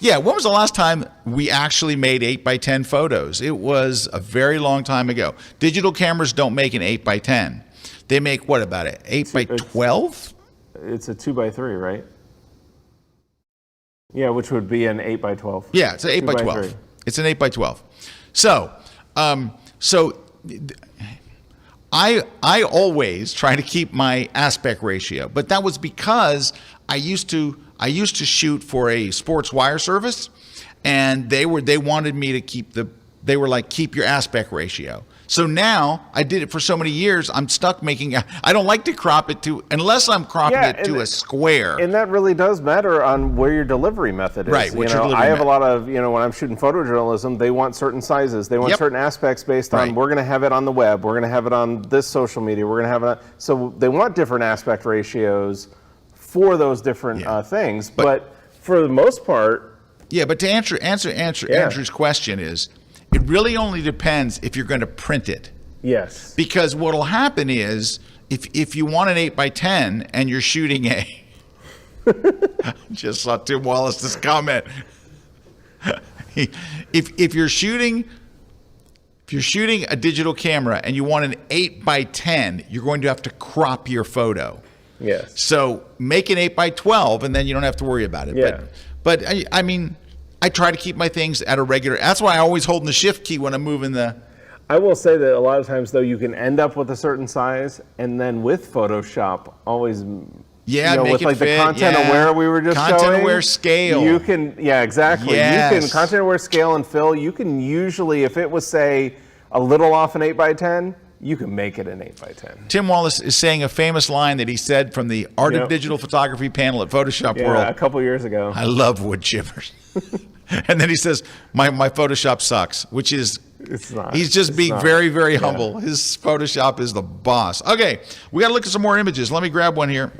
when was the last time we actually made 8x10 photos? It was a very long time ago. Digital cameras don't make an 8x10. They make, what about it, 8x12? It's a 2x3, right? Yeah, which would be an 8x12. Yeah, it's an 8x12. It's an 8x12. So, I always try to keep my aspect ratio, but that was because I used to shoot for a sports wire service, and they wanted me to keep keep your aspect ratio. So now I did it for so many years. I'm stuck making. I don't like to crop it unless I'm cropping it to a square. And that really does matter on where your delivery method is. Right. I have a lot of when I'm shooting photojournalism, they want certain sizes. They want certain aspects based on we're going to have it on the web. We're going to have it on this social media. We're going to have it. So they want different aspect ratios for those different things. But for the most part. Yeah. But to answer Andrew's question is. It really only depends if you're going to print it. Yes. Because what will happen is if you want an 8x10 and you're shooting a just saw Tim Wallace's comment. If you're shooting If you're shooting a digital camera and you want an 8x10, you're going to have to crop your photo. Yes. So make an 8x12, and then you don't have to worry about it. Yeah. But I mean, I try to keep my things at a regular. That's why I always hold the shift key when I'm moving the. I will say that a lot of times, though, you can end up with a certain size, and then with Photoshop, always. Yeah, make with it like fit, the content aware we were just showing. Content aware scale. You can, yeah, exactly. Yes. You can content aware scale and fill. You can usually, if it was say a little off an 8x10, you can make it an 8x10. Tim Wallace is saying a famous line that he said from the Art of Digital Photography panel at Photoshop World. A couple years ago. I love wood chippers. And then he says, my Photoshop sucks, which is, it's not. He's just being very, very humble. His Photoshop is the boss. Okay, we got to look at some more images. Let me grab one here.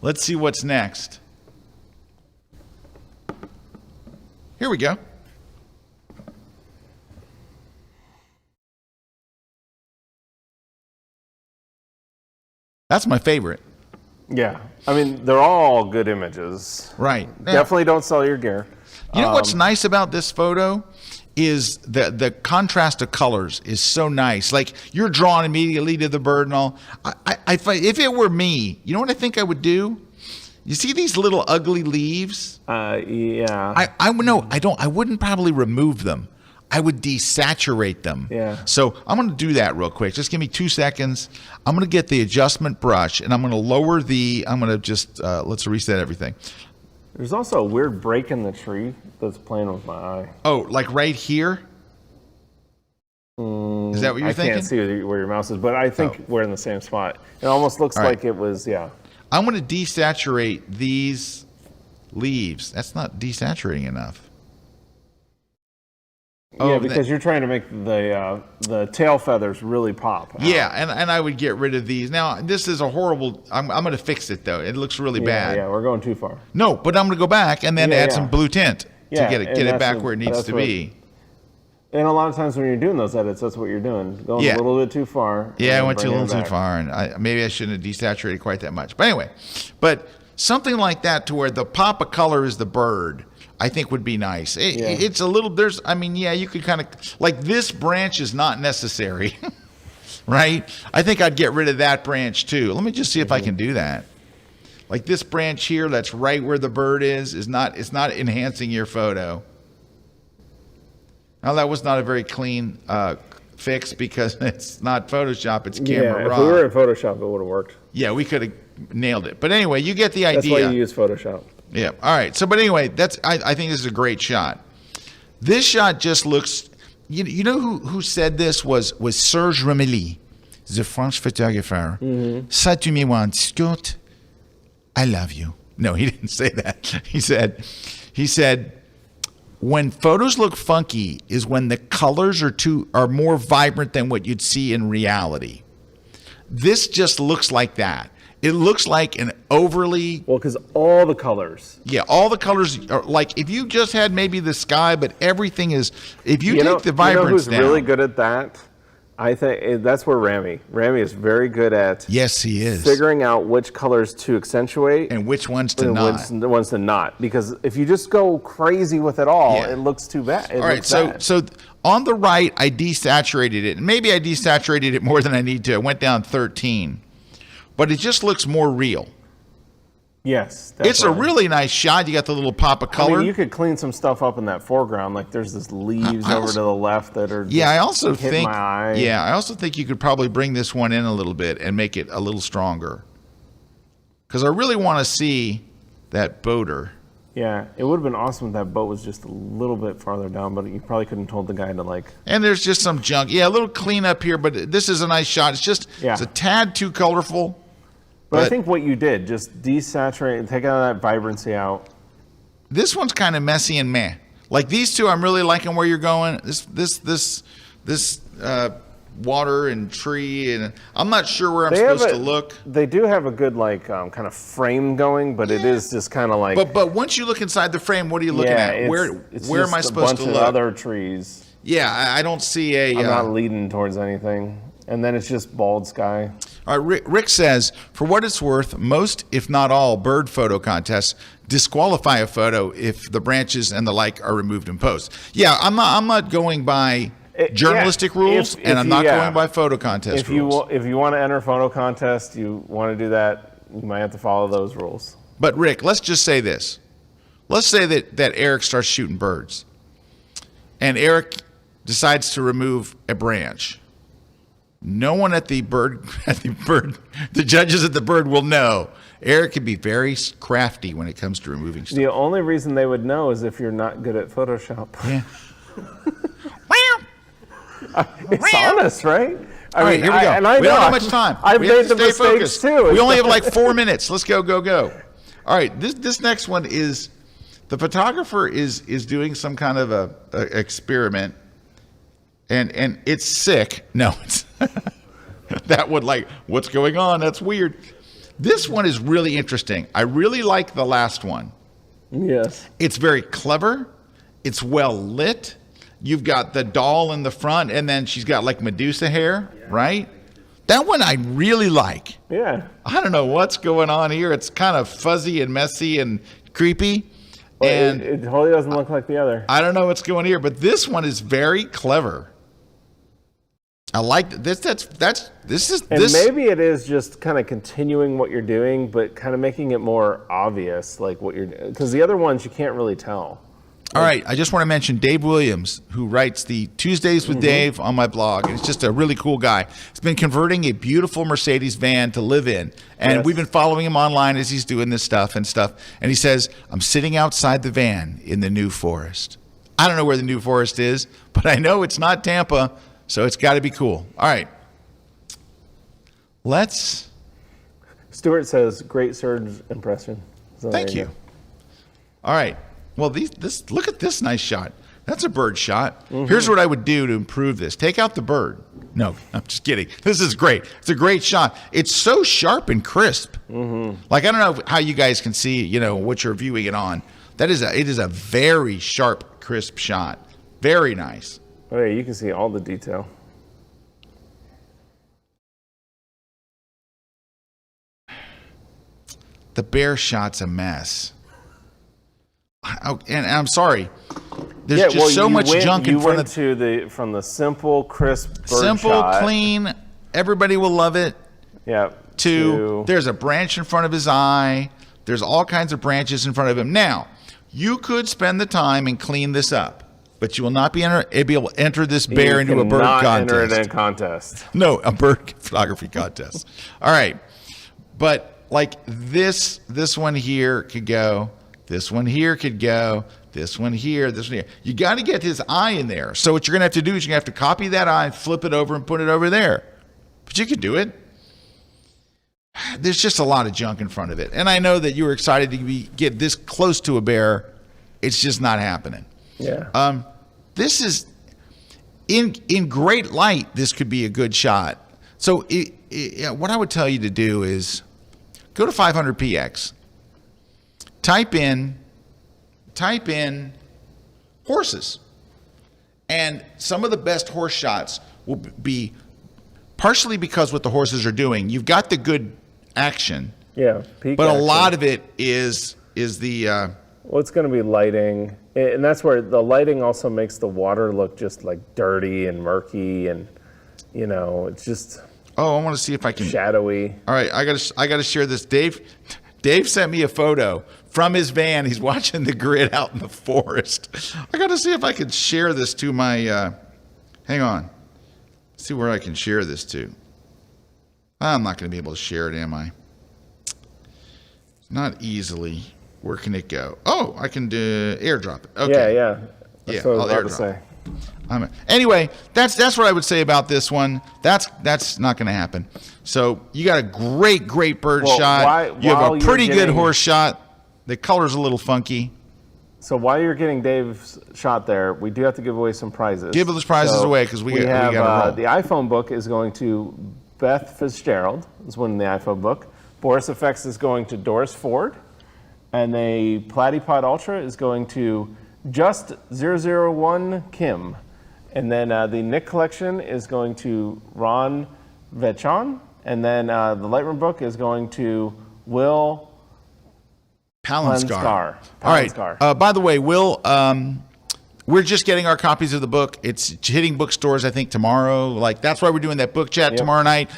Let's see what's next. Here we go. That's my favorite. Yeah. I mean, they're all good images. Right. Yeah. Definitely don't sell your gear. You know what's nice about this photo is the contrast of colors is so nice. Like, you're drawn immediately to the bird and all. If it were me, you know what I think I would do? You see these little ugly leaves? Yeah. I wouldn't probably remove them. I would desaturate them. Yeah. So I'm going to do that real quick. Just give me 2 seconds. I'm going to get the adjustment brush, and I'm going to lower the, I'm going to just, let's reset everything. There's also a weird break in the tree that's playing with my eye. Oh, like right here? Is that what you're thinking? I can't see where your mouse is, but I think we're in the same spot. It almost looks like it was, I'm going to desaturate these leaves. That's not desaturating enough. Yeah, because you're trying to make the tail feathers really pop out. Yeah, and I would get rid of these. Now, this is a horrible, I'm going to fix it, though. It looks really bad. Yeah, we're going too far. No, but I'm going to go back and then add some blue tint to get it back where it needs to be. And a lot of times when you're doing those edits, that's what you're doing. Going a little bit too far. Yeah, I went a little too far, and maybe I shouldn't have desaturated quite that much. But anyway, something like that to where the pop of color is the bird, I think would be nice. It's a little, you could kind of, like this branch is not necessary, right? I think I'd get rid of that branch too. Let me just see if I can do that. Like this branch here, that's right where the bird is not, it's not enhancing your photo. Now that was not a very clean fix because it's not Photoshop, it's Camera Raw. If we were in Photoshop, it would have worked. Yeah, we could have nailed it. But anyway, you get the idea. That's why you use Photoshop. Yeah. All right. So, but anyway, I think this is a great shot. This shot just looks. You know who said this was Serge Remilly, the French photographer. Ça tu me want Scott, I love you. No, he didn't say that. He said, when photos look funky is when the colors are more vibrant than what you'd see in reality. This just looks like that. It looks like an overly... Well, because all the colors. Yeah, all the colors are like, if you just had maybe the sky, but everything is... If you take the vibrance down... who's really good at that? I think that's where Rami is very good at... Yes, he is. ...figuring out which colors to accentuate... And which ones to not. The ones to not. Because if you just go crazy with it all, it looks too bad. All right, so on the right, I desaturated it. And maybe I desaturated it more than I need to. I went down 13. But it just looks more real. Yes. Definitely. It's a really nice shot. You got the little pop of color. I mean, you could clean some stuff up in that foreground. Like there's this leaves over to the left that are I also think my eye. Yeah, I also think you could probably bring this one in a little bit and make it a little stronger. Because I really want to see that boater. Yeah, it would have been awesome if that boat was just a little bit farther down, but you probably couldn't told the guy to like... And there's just some junk. Yeah, a little cleanup here, but this is a nice shot. It's just it's a tad too colorful. But I think what you did, just desaturate and take all that vibrancy out. This one's kind of messy and meh. Like these two, I'm really liking where you're going. This water and tree, and I'm not sure where I'm supposed to look. They do have a good like kind of frame going, but it is just kind of like. But once you look inside the frame, what are you looking at? Where am I supposed to look? Bunch of other trees. Yeah, I don't see a. I'm not leading towards anything. And then it's just bald sky. All right, Rick says, for what it's worth, most, if not all, bird photo contests disqualify a photo if the branches and the like are removed in post. Yeah, I'm not going by journalistic rules, and I'm not going by photo contest rules. If you want to enter photo contest, you want to do that, you might have to follow those rules. But Rick, let's just say this. Let's say that Erik starts shooting birds, and Erik decides to remove a branch. No one at the judges at the bird will know. Erik can be very crafty when it comes to removing stuff. The only reason they would know is if you're not good at Photoshop. Yeah. It's honest, right? All right, here we go. We don't have much time. I've we have made to the stay mistakes focused. too. We only have like 4 minutes. Let's go. All right, this next one is the photographer is doing some kind of a experiment, and it's sick. No, it's that would like what's going on. That's weird. This one is really interesting. I really like the last one. Yes. It's very clever. It's well lit. You've got the doll in the front, and then she's got like Medusa hair, right? That one I really like. Yeah. I don't know what's going on here. It's kind of fuzzy and messy and creepy. Well, and it totally doesn't look like the other. I don't know what's going here, but this one is very clever. I like this. Maybe it is just kind of continuing what you're doing, but kind of making it more obvious, like what you're, because the other ones you can't really tell. All right, I just want to mention Dave Williams, who writes the Tuesdays with Dave on my blog. He's just a really cool guy. He's been converting a beautiful Mercedes van to live in, and we've been following him online as he's doing this stuff. And he says, I'm sitting outside the van in the New Forest. I don't know where the New Forest is, but I know it's not Tampa, so it's got to be cool. All right. Stuart says, great surge impression. So Thank you. All right. Well, look at this nice shot. That's a bird shot. Here's what I would do to improve this. Take out the bird. No, I'm just kidding. This is great. It's a great shot. It's so sharp and crisp. Like, I don't know how you guys can see, what you're viewing it on. It is a very sharp, crisp shot. Very nice. Oh, yeah, you can see all the detail. The bear shot's a mess. And I'm sorry. There's just so much junk in front of. You went from the simple, crisp bird simple, shot. Clean. Everybody will love it. Yeah. To there's a branch in front of his eye. There's all kinds of branches in front of him. Now, you could spend the time and clean this up, but you will not be able to enter this bear into a bird contest. Enter it in a contest. No, a bird photography contest. All right, but like this one here could go. This one here could go. This one here. This one here. You got to get his eye in there. So what you're going to have to do is you're going to have to copy that eye, flip it over, and put it over there. But you can do it. There's just a lot of junk in front of it. And I know that you were excited to get this close to a bear. It's just not happening. Yeah. This is, in great light, this could be a good shot. So what I would tell you to do is go to 500px. Type in horses. And some of the best horse shots will be partially because what the horses are doing. You've got the good action. Yeah. But a lot of it is the well, it's going to be lighting. And that's where the lighting also makes the water look just like dirty and murky, and it's just I want to see if I can shadowy. All right, I got to share this. Dave sent me a photo from his van. He's watching the grid out in the forest. I got to see if I can share this to my, hang on. Let's see where I can share this to. I'm not going to be able to share it, am I? Not easily. Where can it go? Oh, I can do airdrop it. Okay. Yeah. That's what I was about to say. Anyway, that's what I would say about this one. That's not going to happen. So you got a great bird shot. You have a pretty good horse shot. The color's a little funky. So while you're getting Dave's shot there, we do have to give away some prizes. Give those prizes away because we got to roll. The iPhone book is going to Beth Fitzgerald, is winning the iPhone book. Boris Effects is going to Doris Ford. And the Platypod Ultra is going to Just 001 Kim. And then the Nick Collection is going to Ron Vechon. And then the Lightroom book is going to Will Palenskar. All right. By the way, Will, we're just getting our copies of the book. It's hitting bookstores, I think, tomorrow. Like, that's why we're doing that book chat tomorrow night.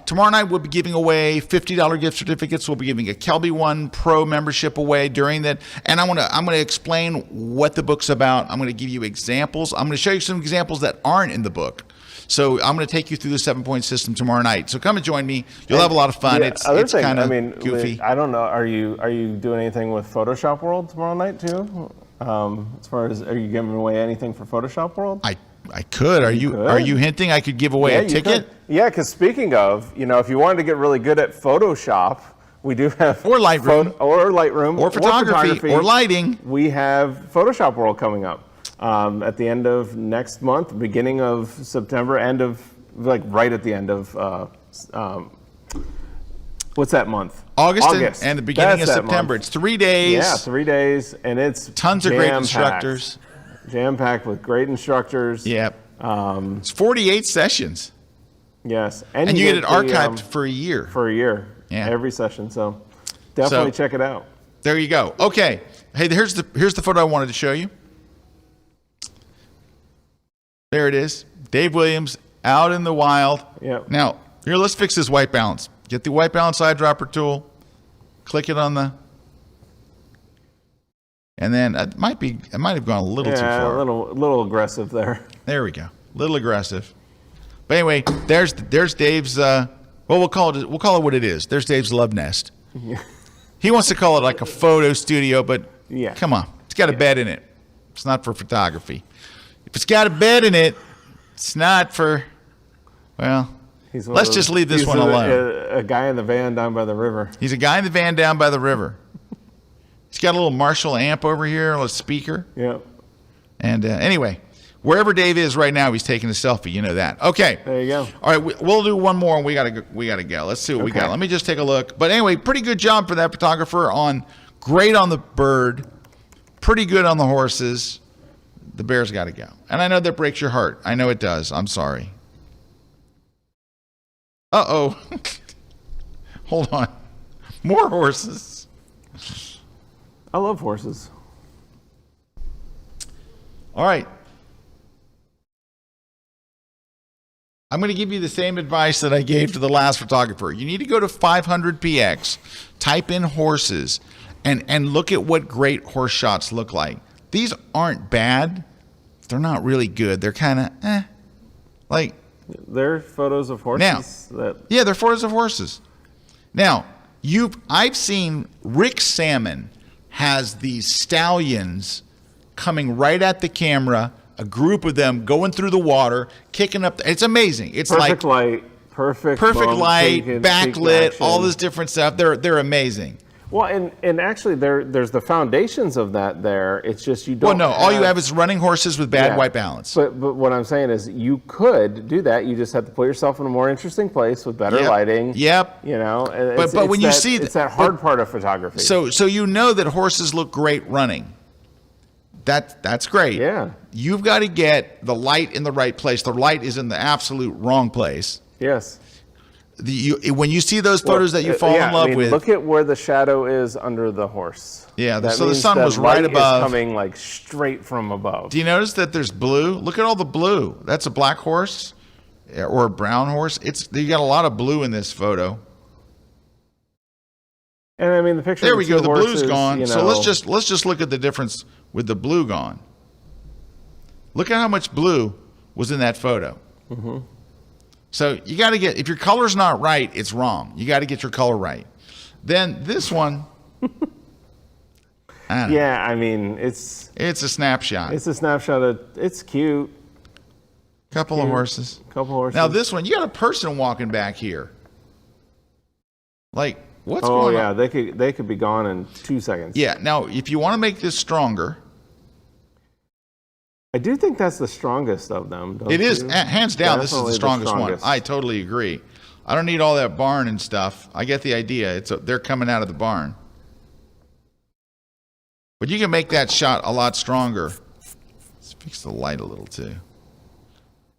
Tomorrow night, we'll be giving away $50 gift certificates. We'll be giving a Kelby One Pro membership away during that. And I'm gonna explain what the book's about. I'm going to give you examples. I'm going to show you some examples that aren't in the book. So I'm going to take you through the 7-point system tomorrow night. So come and join me. You'll have a lot of fun. It's kind of goofy. I don't know. Are you doing anything with Photoshop World tomorrow night too? As far as, are you giving away anything for Photoshop World? I could. Are you hinting I could give away a ticket? Yeah, because speaking of, if you wanted to get really good at Photoshop, we do have or Lightroom or photography or lighting. We have Photoshop World coming up at the end of next month, beginning of September, right at the end of what's that month? August. And the beginning of September. It's 3 days. Yeah, 3 days, and it's tons of great instructors. Jam-packed with great instructors. Yep. It's 48 sessions. Yes. And you get it archived for a year. For a year. Yeah. Every session. So definitely check it out. There you go. Okay. Hey, here's the photo I wanted to show you. There it is. Dave Williams out in the wild. Yep. Now, here, let's fix this white balance. Get the white balance eyedropper tool. Click it on the... And then it might have gone a little too far. Yeah, a little aggressive there. There we go. A little aggressive. But anyway, there's Dave's. We'll call it what it is. There's Dave's love nest. He wants to call it like a photo studio, but come on, it's got a bed in it. It's not for photography. If it's got a bed in it, it's not for. Well, let's just leave this one alone. A guy in the van down by the river. He's a guy in the van down by the river. He's got a little Marshall amp over here, a little speaker. Yeah. And anyway, wherever Dave is right now, he's taking a selfie. You know that. Okay. There you go. All right, we'll do one more, and we gotta go. Let's see what we got. Let me just take a look. But anyway, pretty good job for that photographer great on the bird, pretty good on the horses. The bear's got to go. And I know that breaks your heart. I know it does. I'm sorry. Uh-oh. Hold on. More horses. I love horses. All right. I'm going to give you the same advice that I gave to the last photographer. You need to go to 500px, type in horses, and look at what great horse shots look like. These aren't bad. They're not really good. They're kind of like. They're photos of horses. Now, they're photos of horses. Now, I've seen Rick Salmon has these stallions coming right at the camera, a group of them going through the water, kicking up. It's amazing. It's perfect light, perfect light, backlit, all this different stuff. They're amazing. Well, and actually, there's the foundations of that there. It's just you don't. Well, no, all you have is running horses with bad white balance. But what I'm saying is, you could do that. You just have to put yourself in a more interesting place with better lighting. Yep. But when you see it's that hard part of photography. So you know that horses look great running. That's great. Yeah. You've got to get the light in the right place. The light is in the absolute wrong place. Yes. When you see those photos that you fall in love with, look at where the shadow is under the horse. Yeah, so the sun was right above. Coming like straight from above. Do you notice that there's blue? Look at all the blue. That's a black horse or a brown horse. You got a lot of blue in this photo. And I mean the picture. There we go. The blue's gone. You know, so let's just look at the difference with the blue gone. Look at how much blue was in that photo. Mm-hmm. So you got to if your color's not right, it's wrong. You got to get your color right. Then this one. I mean, it's a snapshot. It's a snapshot. It's cute. Couple of horses. Now this one, you got a person walking back here. Like, what's going on? Oh yeah, they could be gone in 2 seconds. Yeah. Now, if you want to make this stronger. I do think that's the strongest of them. It is, hands down, this is the strongest one. I totally agree. I don't need all that barn and stuff. I get the idea. They're coming out of the barn. But you can make that shot a lot stronger. Let's fix the light a little too.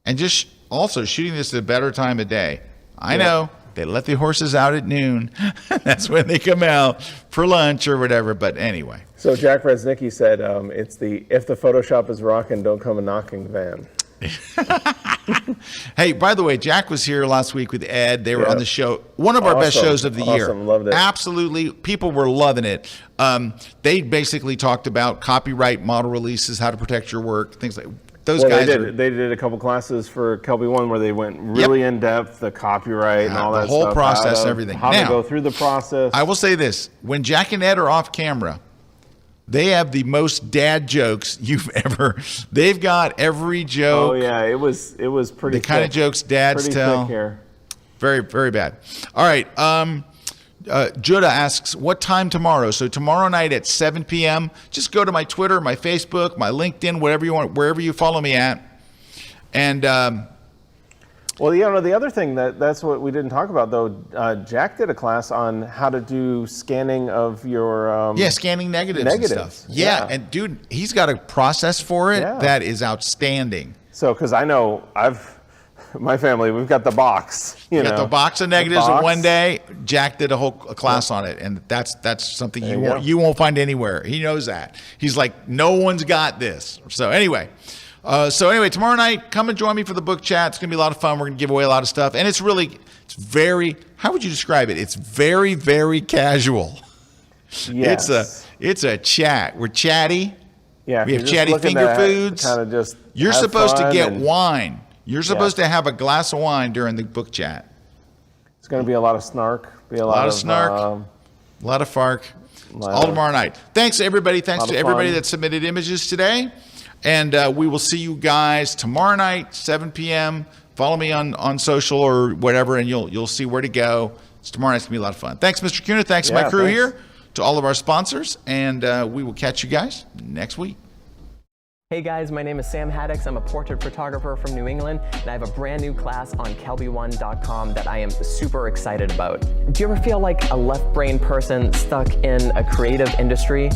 And just also shooting this at a better time of day. I know. They let the horses out at noon. That's when they come out for lunch or whatever. But anyway. So Jack Resnicki said, it's the if the Photoshop is rocking, don't come a knocking van. Hey, by the way, Jack was here last week with Ed. They were on the show. One of our best shows of the year. Loved it. Absolutely. People were loving it. They basically talked about copyright, model releases, how to protect your work, things like those guys. They did a couple classes for Kelby 1 where they went really in depth, the copyright and all that stuff. The whole process, everything. How to go through the process. I will say this. When Jack and Ed are off camera, they have the most dad jokes you've ever. They've got every joke. Oh yeah, it was pretty. The kind of jokes dads tell. Thick here. Very, very bad. All right. Judah asks, what time tomorrow? So tomorrow night at 7 p.m., just go to my Twitter, my Facebook, my LinkedIn, whatever you want, wherever you follow me at. And well, the other thing that's what we didn't talk about though. Jack did a class on how to do scanning of your scanning negatives and stuff. Yeah, and dude, he's got a process for it that is outstanding. So, because I know my family, we've got the box. You got the box of negatives, and one day Jack did a class on it, and that's something you won't find anywhere. He knows that. He's like, no one's got this. So anyway, tomorrow night, come and join me for the book chat. It's gonna be a lot of fun. We're gonna give away a lot of stuff, and it's very. How would you describe it? It's very, very casual. Yes. It's a chat. We're chatty. Yeah. We have chatty finger foods. Kind of just. You're supposed to get wine. You're supposed to have a glass of wine during the book chat. It's going to be a lot of snark. A lot of snark. A lot of fark. All tomorrow night. Thanks to everybody. Thanks to everybody that submitted images today. And we will see you guys tomorrow night, 7 p.m. Follow me on social or whatever, and you'll see where to go. It's tomorrow night. It's going to be a lot of fun. Thanks, Mr. Kuna. Thanks to my crew here, to all of our sponsors, and we will catch you guys next week. Hey guys, my name is Sam Haddix. I'm a portrait photographer from New England, and I have a brand new class on kelby1.com that I am super excited about. Do you ever feel like a left-brain person stuck in a creative industry?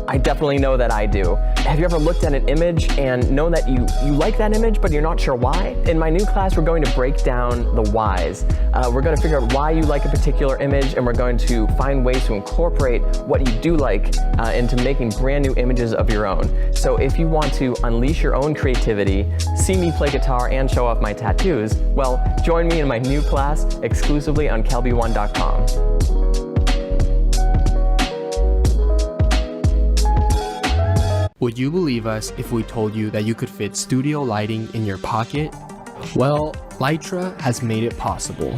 I definitely know that I do. Have you ever looked at an image and known that you like that image, but you're not sure why? In my new class, we're going to break down the whys. We're going to figure out why you like a particular image, and we're going to find ways to incorporate what you do like into making brand new images of your own. So if you want to unleash your own creativity, see me play guitar, and show off my tattoos, well, join me in my new class exclusively on kelby1.com. Would you believe us if we told you that you could fit studio lighting in your pocket? Well, Lytra has made it possible.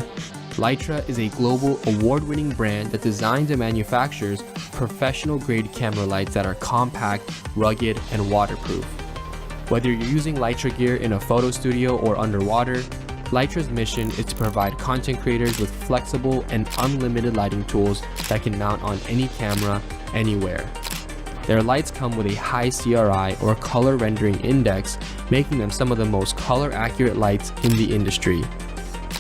Lytra is a global award-winning brand that designs and manufactures professional-grade camera lights that are compact, rugged, and waterproof. Whether you're using Lytra gear in a photo studio or underwater, Lytra's mission is to provide content creators with flexible and unlimited lighting tools that can mount on any camera, anywhere. Their lights come with a high CRI or color rendering index, making them some of the most color accurate lights in the industry.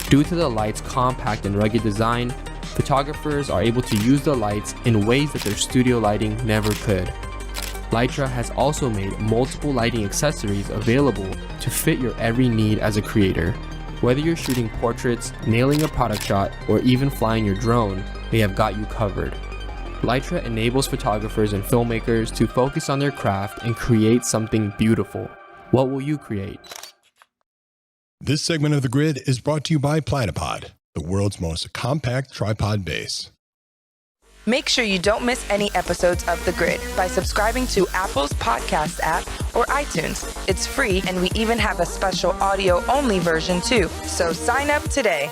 Due to the light's compact and rugged design, photographers are able to use the lights in ways that their studio lighting never could. Lytra has also made multiple lighting accessories available to fit your every need as a creator. Whether you're shooting portraits, nailing a product shot, or even flying your drone, they have got you covered. Lytra enables photographers and filmmakers to focus on their craft and create something beautiful. What will you create? This segment of The Grid is brought to you by Platypod, the world's most compact tripod base. Make sure you don't miss any episodes of The Grid by subscribing to Apple's podcast app or iTunes. It's free, and we even have a special audio-only version too. So sign up today.